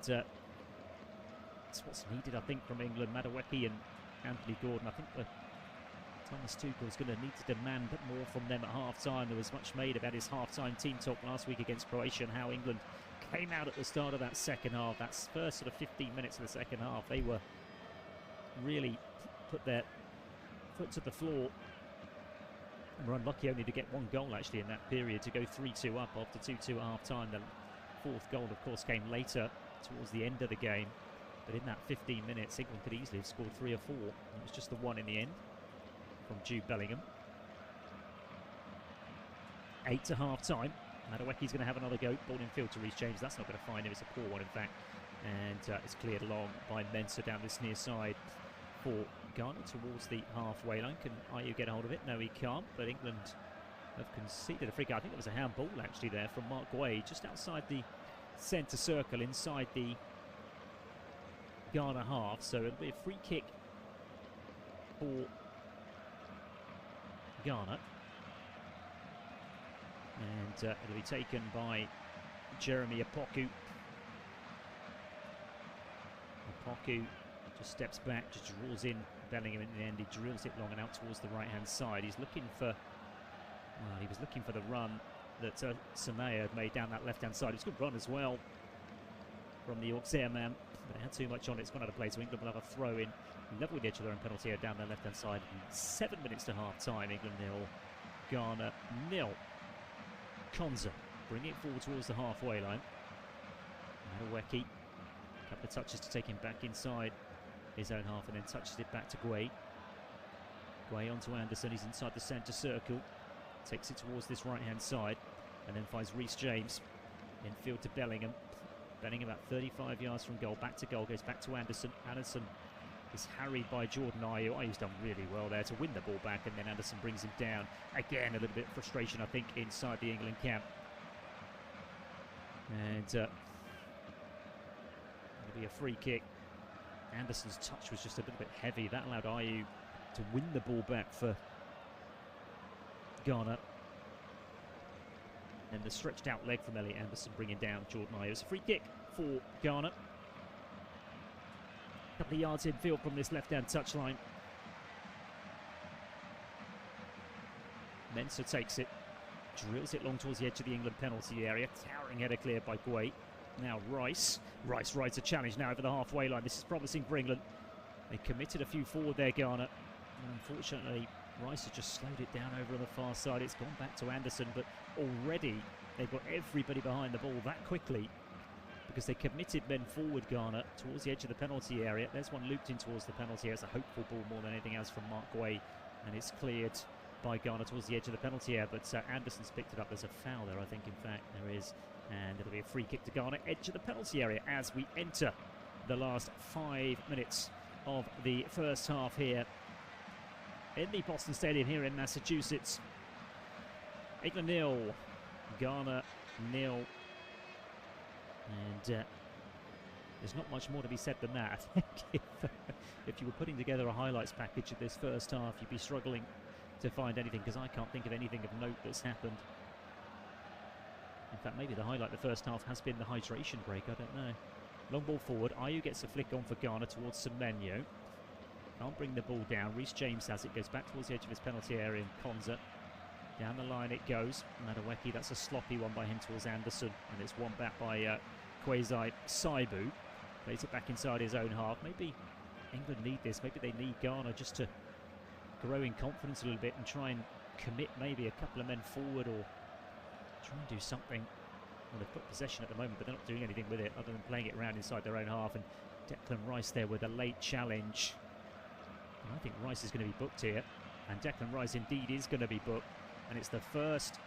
That's what's needed, I think, from England. Madueke and Anthony Gordon. I think Thomas Tuchel's going to need to demand more from them at half-time. There was much made about his half-time team talk last week against Croatia and how England came out at the start of that second half. That first sort of 15 minutes of the second half, they were really put their foot to the floor. And were unlucky only to get one goal, actually, in that period, to go 3-2 up after 2-2 at half-time. The fourth goal, of course, came later towards the end of the game. But in that 15 minutes, England could easily have scored 3 or 4. It was just the one in the end from Jude Bellingham. 8 to half-time. Madueke's going to have another go. Ball in field to Reece James. That's not going to find him. It's a poor one, in fact. And it's cleared along by Mensah down this near side for Ghana towards the halfway line. Can Ayew get a hold of it? No, he can't. But England have conceded a free kick. I think it was a handball, actually, there from Mark Guay, just outside the centre circle, inside the Ghana half. So it'll be a free kick for Ghana. And it'll be taken by Jeremy Opoku. Opoku just steps back, just draws in Bellingham in the end. He drills it long and out towards the right-hand side. He's looking for, well, he was looking for the run that Samaya had made down that left-hand side. It's a good run as well from the Auxerre man, but it had too much on it. It's gone out of play, so England will have a throw-in, level with the edge of their own penalty area down their left-hand side. 7 minutes to half-time, England 0, Ghana 0. Konza bringing it forward towards the halfway line. Madueke, a couple of touches to take him back inside his own half and then touches it back to Guay. Guay onto Anderson, he's inside the centre circle. Takes it towards this right-hand side and then finds Reece James. Infield to Bellingham. Bellingham about 35 yards from goal, back to goal, goes back to Anderson. Anderson is harried by Jordan Ayew. Ayew's done really well there to win the ball back, and then Anderson brings him down. Again, a little bit of frustration, I think, inside the England camp. And it'll be a free kick. Anderson's touch was just a little bit heavy. That allowed Ayew to win the ball back for Ghana. And the stretched out leg from Elliot Anderson bringing down Jordan Ayew. It's a free kick for Ghana. A couple of yards infield from this left-hand touchline. Mensah takes it, drills it long towards the edge of the England penalty area. Towering header cleared by Guay. Now Rice. Rice rides a challenge now over the halfway line. This is promising for England. They committed a few forward there, Ghana. And unfortunately, Rice has just slowed it down over on the far side. It's gone back to Anderson, but already they've got everybody behind the ball that quickly because they committed men forward, Ghana, towards the edge of the penalty area. There's one looped in towards the penalty area. It's a hopeful ball more than anything else from Mark Guay, and it's cleared by Ghana towards the edge of the penalty area, but Anderson's picked it up. There's a foul there, I think, in fact, there is, and it'll be a free kick to Ghana, edge of the penalty area as we enter the last 5 minutes of the first half here in the Boston Stadium here in Massachusetts. England 0, Ghana 0. And there's not much more to be said than that. I think if you were putting together a highlights package of this first half, you'd be struggling to find anything, because I can't think of anything of note that's happened. In fact, maybe the highlight of the first half has been the hydration break, I don't know. Long ball forward, Ayew gets a flick on for Ghana towards Semenyo. Can't bring the ball down. Reece James has it, goes back towards the edge of his penalty area, and Konza. Down the line it goes. Madueke, that's a sloppy one by him towards Anderson, and it's one back by Kwesi Saibu. Plays it back inside his own half. Maybe England need this. Maybe they need Ghana just to grow in confidence a little bit and try and commit maybe a couple of men forward, or try and do something. Well, they've got possession at the moment, but they're not doing anything with it other than playing it around inside their own half. And Declan Rice there with a late challenge. And I think Rice is going to be booked here. And Declan Rice indeed is going to be booked. And it's the first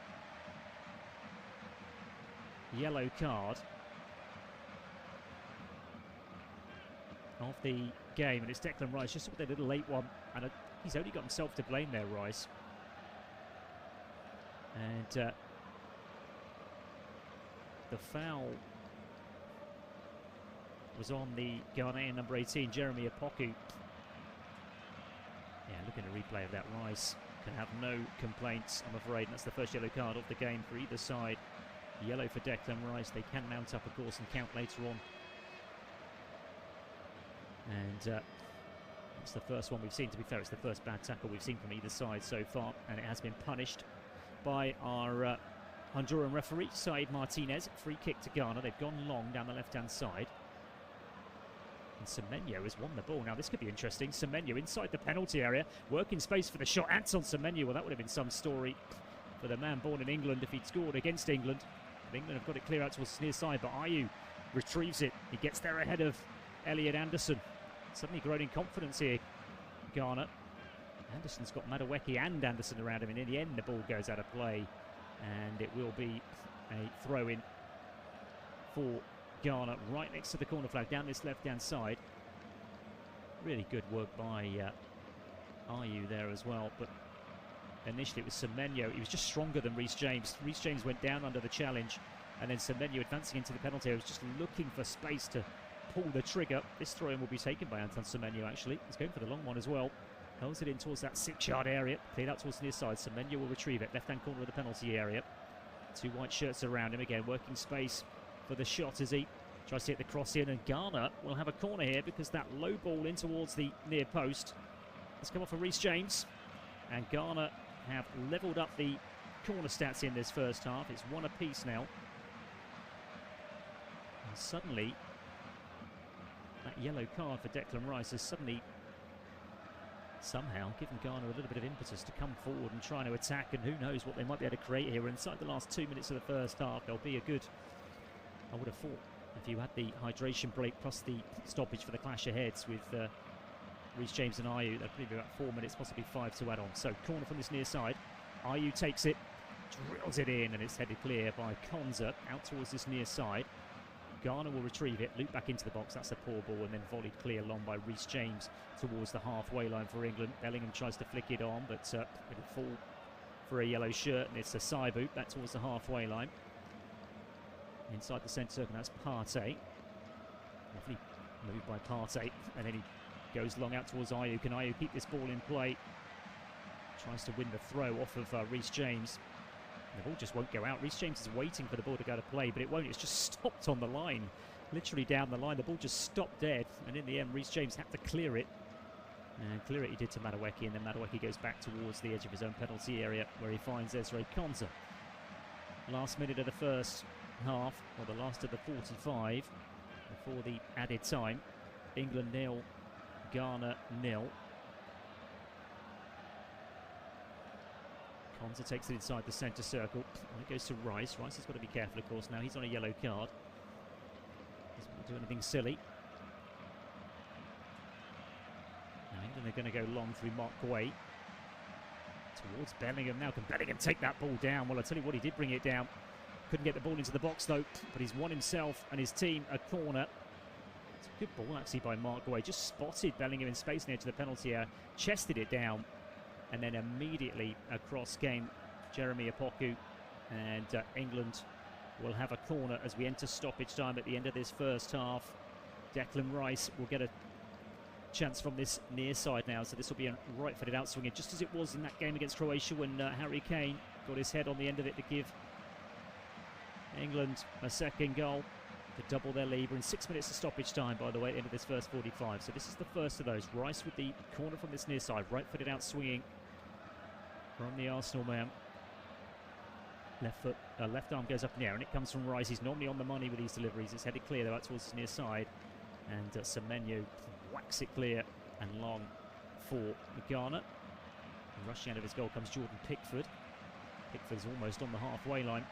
yellow card of the game. And it's Declan Rice just with a little late one. And he's only got himself to blame there, Rice. And the foul was on the Ghanaian number 18, Jeremy Opoku. Yeah, looking at a replay of that, Rice can have no complaints, I'm afraid. And that's the first yellow card of the game for either side. Yellow for Declan Rice. They can mount up, of course, and count later on. And it's the first one we've seen. To be fair, it's the first bad tackle we've seen from either side so far, and it has been punished by our Honduran referee, Said Martinez. Free kick to Ghana. They've gone long down the left-hand side. And Semenyo has won the ball. Now, this could be interesting. Semenyo inside the penalty area, working space for the shot. Anton Semenyo, well, that would have been some story for the man born in England if he'd scored against England. But England have got it clear out towards the near side, but Ayew retrieves it. He gets there ahead of Elliot Anderson. Suddenly growing in confidence here, Ghana. Anderson's got Madueke and Anderson around him, and in the end the ball goes out of play, and it will be a throw-in for Ghana right next to the corner flag down this left-hand side. Really good work by Ayew there as well, but initially it was Semenyo. He was just stronger than Reece James. Reece James went down under the challenge, and then Semenyo advancing into the penalty area was just looking for space to pull the trigger. This throw-in will be taken by Anton Semenyo, actually. He's going for the long one as well. Holds it in towards that 6-yard area. Cleared out towards the near side. Semenyo will retrieve it. Left-hand corner of the penalty area. Two white shirts around him again. Working space for the shot as he tries to hit the cross in. And Ghana will have a corner here because that low ball in towards the near post has come off for Reece James. And Ghana have levelled up the corner stats in this first half. It's one apiece now. And suddenly, that yellow card for Declan Rice has suddenly somehow given Ghana a little bit of impetus to come forward and try to attack, and who knows what they might be able to create here. Inside the last 2 minutes of the first half, there'll be a good, I would have thought, if you had the hydration break plus the stoppage for the clash of heads with Reece James and Ayew, that'd probably be about 4 minutes, possibly 5 to add on. So corner from this near side, Ayew takes it, drills it in, and it's headed clear by Konza out towards this near side. Ghana will retrieve it, loop back into the box. That's a poor ball, and then volleyed clear long by Reece James towards the halfway line for England. Bellingham tries to flick it on, but it'll fall for a yellow shirt, and it's a side boot back towards the halfway line. Inside the centre circle, that's Partey. Lovely move by Partey, and then he goes long out towards Ayew. Can Ayew keep this ball in play? Tries to win the throw off of Reece James. The ball just won't go out. Reece James is waiting for the ball to go to play, but it won't. It's just stopped on the line, literally down the line. The ball just stopped dead, and in the end, Reece James had to clear it. And clear it he did to Madueke, and then Madueke goes back towards the edge of his own penalty area, where he finds Ezri Konsa. Last minute of the first half, or the last of the 45, before the added time. England 0, Ghana 0. Konsa takes it inside the centre circle, and it goes to Rice. Rice has got to be careful, of course. Now he's on a yellow card. Doesn't want to do anything silly. Now England are going to go long through Mark Guay towards Bellingham. Now can Bellingham take that ball down? Well, I tell you what, he did bring it down. Couldn't get the ball into the box though, but he's won himself and his team a corner. It's a good ball actually by Mark Guay. Just spotted Bellingham in space near to the penalty area, chested it down, and then immediately across came Jeremy Opoku, and England will have a corner as we enter stoppage time at the end of this first half. Declan Rice will get a chance from this near side now, so this will be a right-footed outswinger, just as it was in that game against Croatia when Harry Kane got his head on the end of it to give England a second goal to double their lead. We're in 6 minutes of stoppage time, by the way, at the end of this first 45. So this is the first of those. Rice with the corner from this near side, right-footed out swinging from the Arsenal man. Left arm goes up in the air, and it comes from Rice. He's normally on the money with these deliveries. It's headed clear though out towards the near side, and Semenyo whacks it clear and long for Ghana. And rushing out of his goal comes Jordan Pickford. Pickford's almost on the halfway line.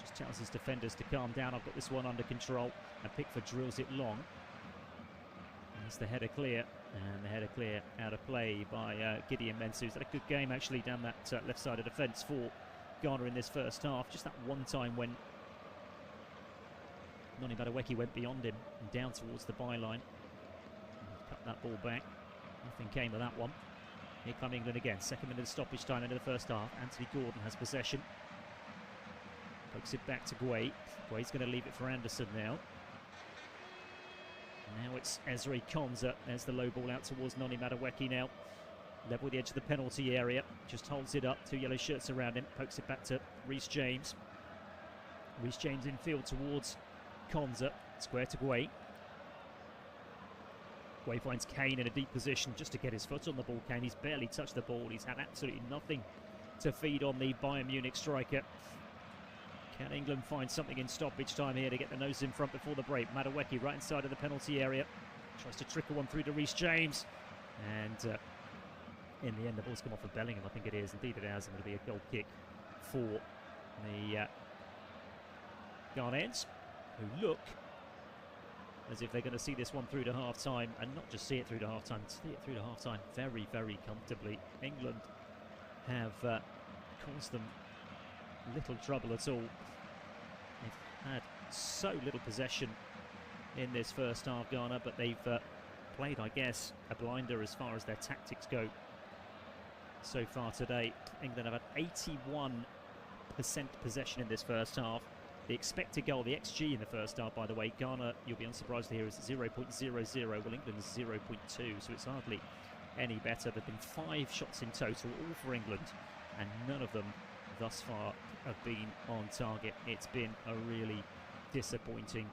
Just tells his defenders to calm down. I've got this one under control, and Pickford drills it long. That's the header clear, and the header clear out of play by Gideon Mensah. He's had a good game actually down that left side of defence for Ghana in this first half. Just that one time when Noni Madueke went beyond him and down towards the byline. Cut that ball back. Nothing came of that one. Here come England again. Second minute of stoppage time into the first half. Anthony Gordon has possession. Pokes it back to Guay. Guay's going to leave it for Anderson now. Now it's Ezri Konsa. There's the low ball out towards Noni Madueke now. Level with the edge of the penalty area. Just holds it up. Two yellow shirts around him. Pokes it back to Reece James. Reece James infield towards Konsa. Square to Guay. Markway finds Kane in a deep position just to get his foot on the ball. Kane, he's barely touched the ball. He's had absolutely nothing to feed on the Bayern Munich striker. Can England find something in stoppage time here to get the nose in front before the break? Madueke right inside of the penalty area. Tries to trickle one through to Reece James. And in the end, the ball's come off of Bellingham, I think it is. Indeed it has, and it'll be a goal kick for the Ghanaians, who look as if they're going to see this one through to half-time, and not just see it through to half-time, see it through to half-time very, very comfortably. England have caused them little trouble at all. They've had so little possession in this first half, Ghana, but they've played, I guess, a blinder as far as their tactics go so far today. England have had 81% possession in this first half. The expected goal, the XG in the first half, by the way, Ghana, you'll be unsurprised to hear, is 0.00. Well, England is 0.2, so it's hardly any better. There have been 5 shots in total, all for England, and none of them thus far have been on target. It's been a really disappointing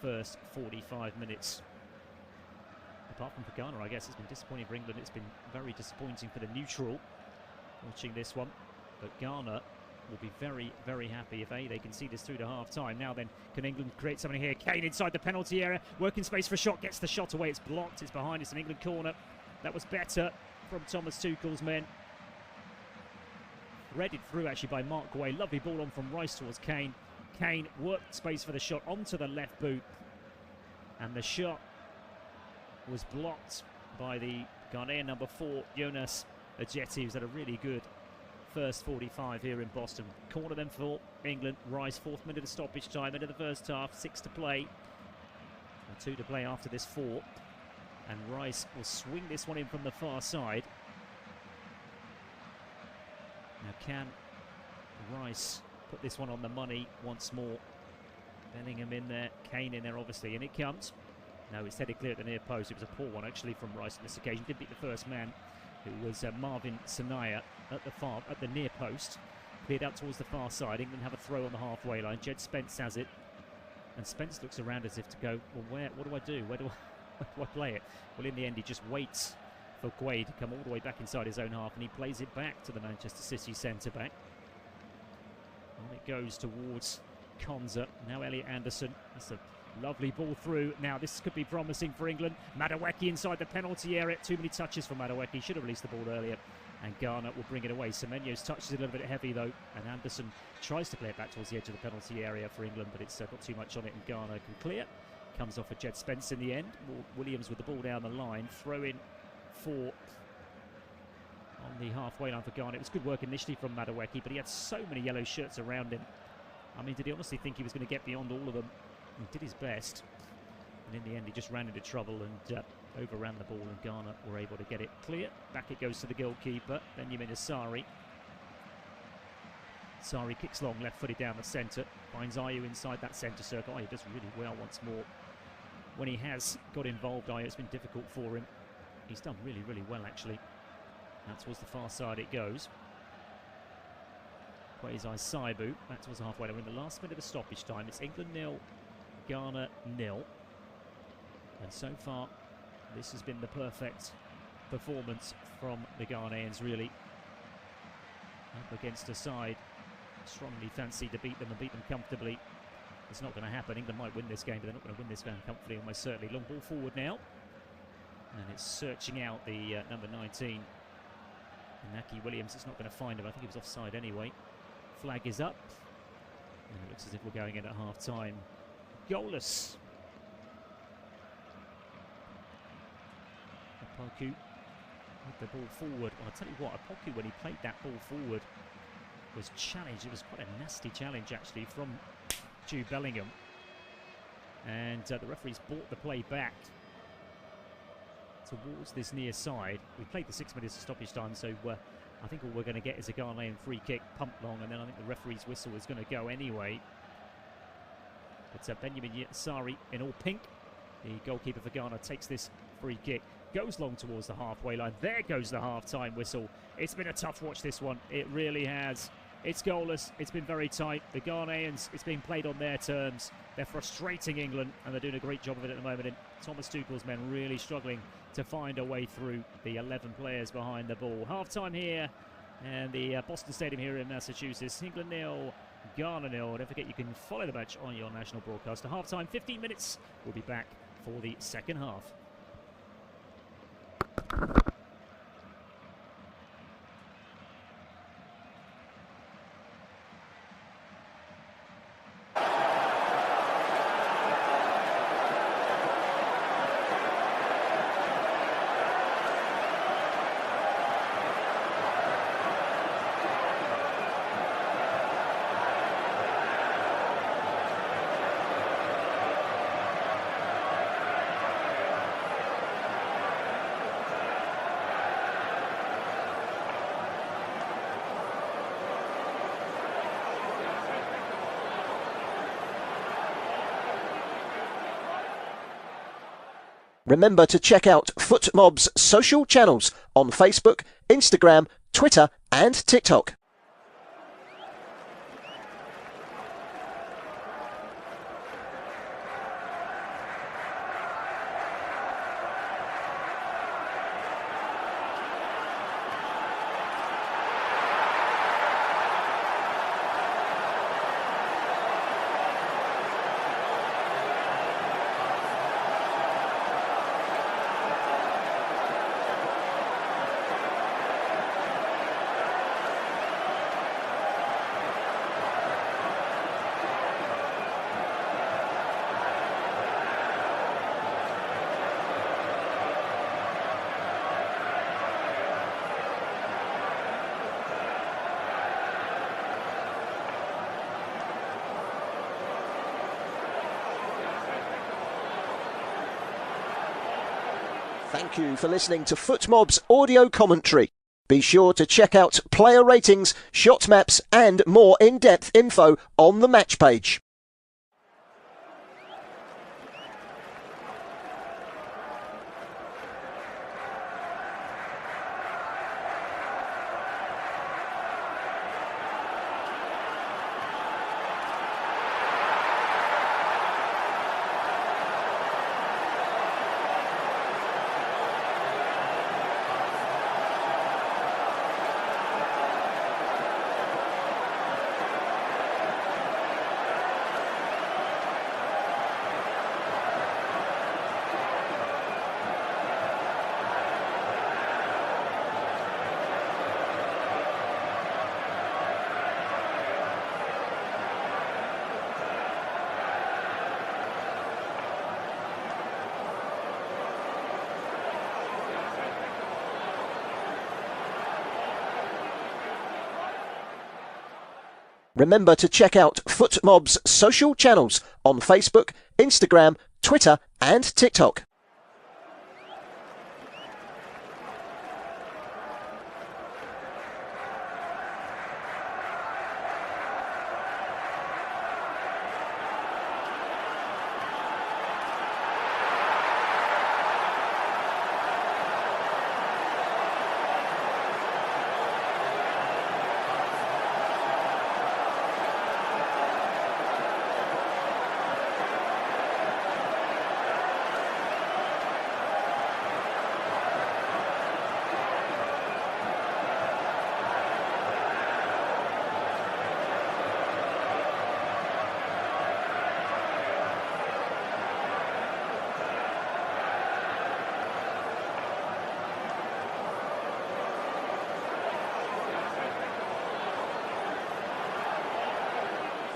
first 45 minutes. Apart from for Ghana, I guess it's been disappointing for England. It's been very disappointing for the neutral watching this one. But Ghana will be very, very happy if they can see this through to half-time. Now then, can England create something here? Kane inside the penalty area, working space for a shot, gets the shot away. It's blocked, it's behind, it's an England corner. That was better from Thomas Tuchel's men. Threaded through actually by Markway. Lovely ball on from Rice towards Kane. Kane worked space for the shot onto the left boot. And the shot was blocked by the Ghanaian number 4, Jonas Ajeti, who's had a really good first 45 here in Boston. Corner then for England. Rice, 4th minute of stoppage time into the first half. 6 to play. And 2 to play after this 4. And Rice will swing this one in from the far side. Now can Rice put this one on the money once more? Bellingham in there, Kane in there obviously, and it comes. No, it's headed clear at the near post. It was a poor one actually from Rice on this occasion. Did beat the first man, who was Marvin Sanaya at the near post. Cleared out towards the far side. England have a throw on the halfway line. Jed Spence has it. And Spence looks around as if to go, well, what do I do? Where do I play it? Well, in the end, he just waits for Gueye to come all the way back inside his own half, and he plays it back to the Manchester City centre-back. And it goes towards Konza. Now Elliot Anderson. That's a lovely ball through. Now this could be promising for England. Madueke inside the penalty area. Too many touches for Madueke. Should have released the ball earlier. And Ghana will bring it away. Semenyo's touch is a little bit heavy though. And Anderson tries to play it back towards the edge of the penalty area for England, but it's got too much on it, and Ghana can clear. Comes off for Jed Spence in the end. Williams with the ball down the line. Throw in for on the halfway line for Ghana. It was good work initially from Madueke, but he had so many yellow shirts around him. I mean, did he honestly think he was going to get beyond all of them? He did his best, and in the end he just ran into trouble and overran the ball, and Ghana were able to get it clear. Back it goes to the goalkeeper, Benjamin Asari. Sari kicks long, left-footed down the centre, finds Ayew inside that centre circle. Ayew does really well once more. When he has got involved, Ayew, it's been difficult for him. He's done really, really well, actually. That towards the far side it goes. Kwesi Saibu, back towards the halfway. We're in the last minute of stoppage time. It's England 0, Ghana 0. And so far, this has been the perfect performance from the Ghanaians, really. Up against a side strongly fancied to beat them and beat them comfortably. It's not going to happen. England might win this game, but they're not going to win this game comfortably, almost certainly. Long ball forward now. And it's searching out the number 19, Inaki Williams. It's not going to find him. I think he was offside anyway. Flag is up. And it looks as if we're going in at half-time. Goalless. Opoku with the ball forward. Well, I'll tell you what, Opoku, when he played that ball forward, was challenged. It was quite a nasty challenge, actually, from Jude Bellingham. And the referees brought the play back towards this near side. We played the 6 minutes of stoppage time, so I think all we're going to get is a Ghanaian free kick, pump long, and then I think the referee's whistle is going to go anyway. But Benjamin Asari in all pink, the goalkeeper for Ghana, takes this free kick, goes long towards the halfway line. There goes the half-time whistle. It's been a tough watch, this one. It really has. It's goalless. It's been very tight. The Ghanaians, it's being played on their terms. They're frustrating England, and they're doing a great job of it at the moment. And Thomas Tuchel's men really struggling to find a way through the 11 players behind the ball. Half-time here, and the Boston Stadium here in Massachusetts. England 0, Ghana 0. Don't forget you can follow the match on your national broadcaster. Half-time, 15 minutes. We'll be back for the second half. Remember to check out FootMob's social channels on Facebook, Instagram, Twitter and TikTok. Thank you for listening to FootMob's audio commentary. Be sure to check out player ratings, shot maps and more in-depth info on the match page. Remember to check out FootMob's social channels on Facebook, Instagram, Twitter and TikTok.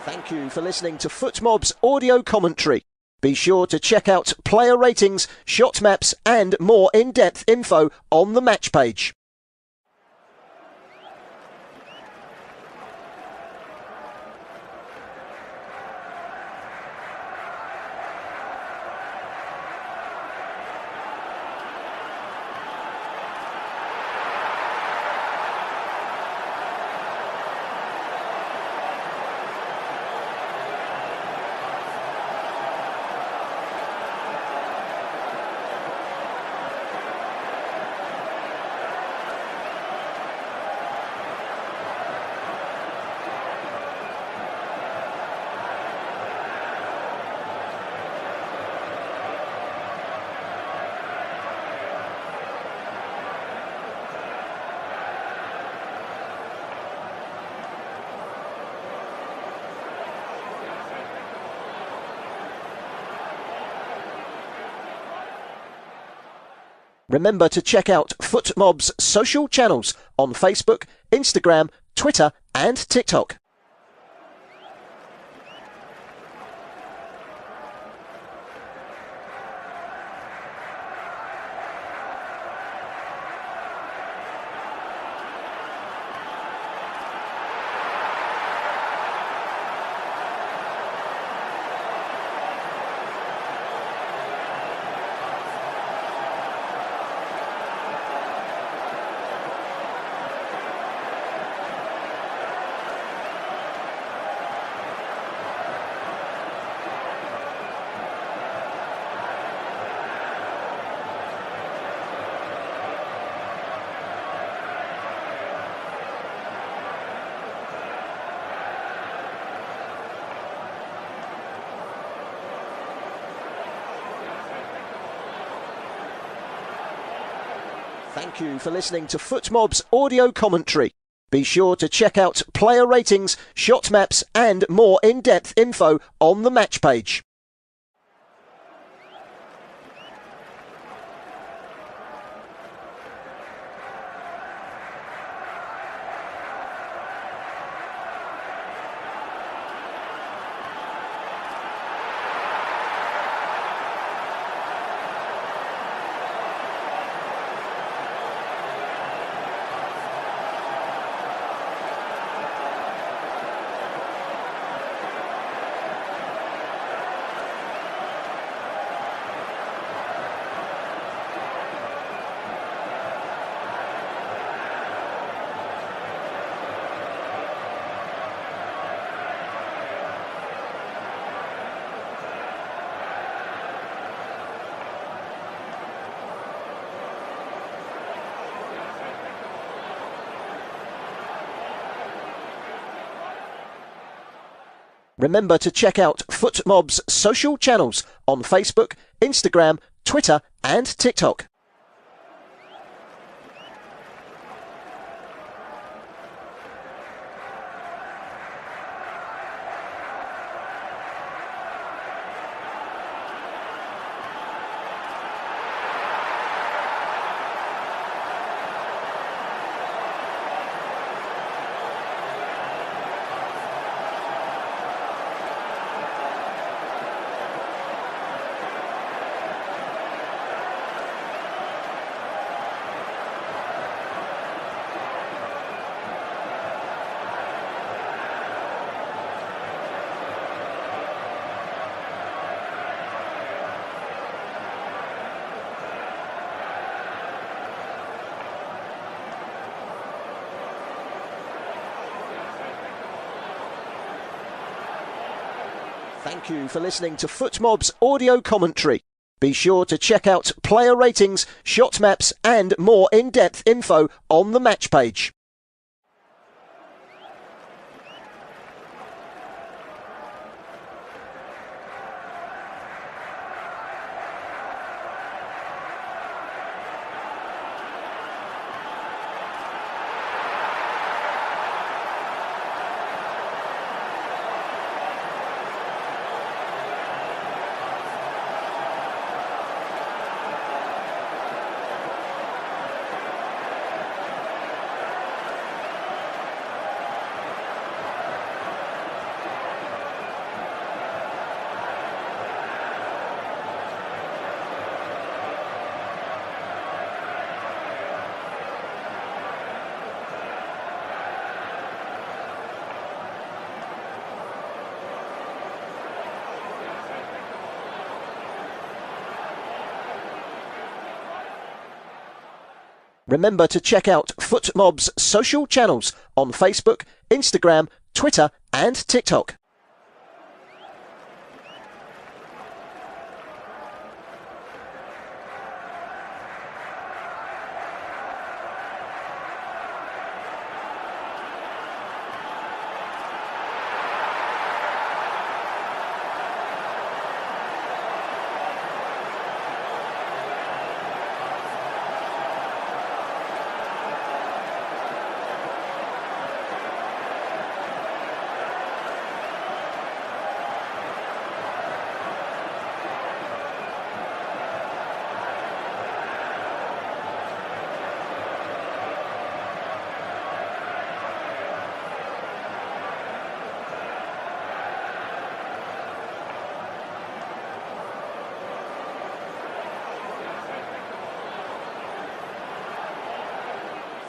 Thank you for listening to FootMob's audio commentary. Be sure to check out player ratings, shot maps and more in-depth info on the match page. Remember to check out FootMob's social channels on Facebook, Instagram, Twitter and TikTok. Thank you for listening to FootMob's audio commentary. Be sure to check out player ratings, shot maps and more in-depth info on the match page. Remember to check out FootMob's social channels on Facebook, Instagram, Twitter and TikTok. Thank you for listening to FootMob's audio commentary. Be sure to check out player ratings, shot maps and more in-depth info on the match page. Remember to check out FootMob's social channels on Facebook, Instagram, Twitter and TikTok.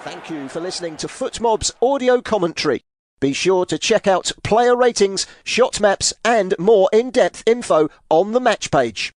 Thank you for listening to FootMob's audio commentary. Be sure to check out player ratings, shot maps and more in-depth info on the match page.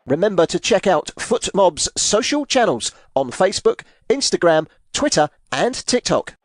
Remember to check out FootMob's social channels on Facebook, Instagram, Twitter and TikTok.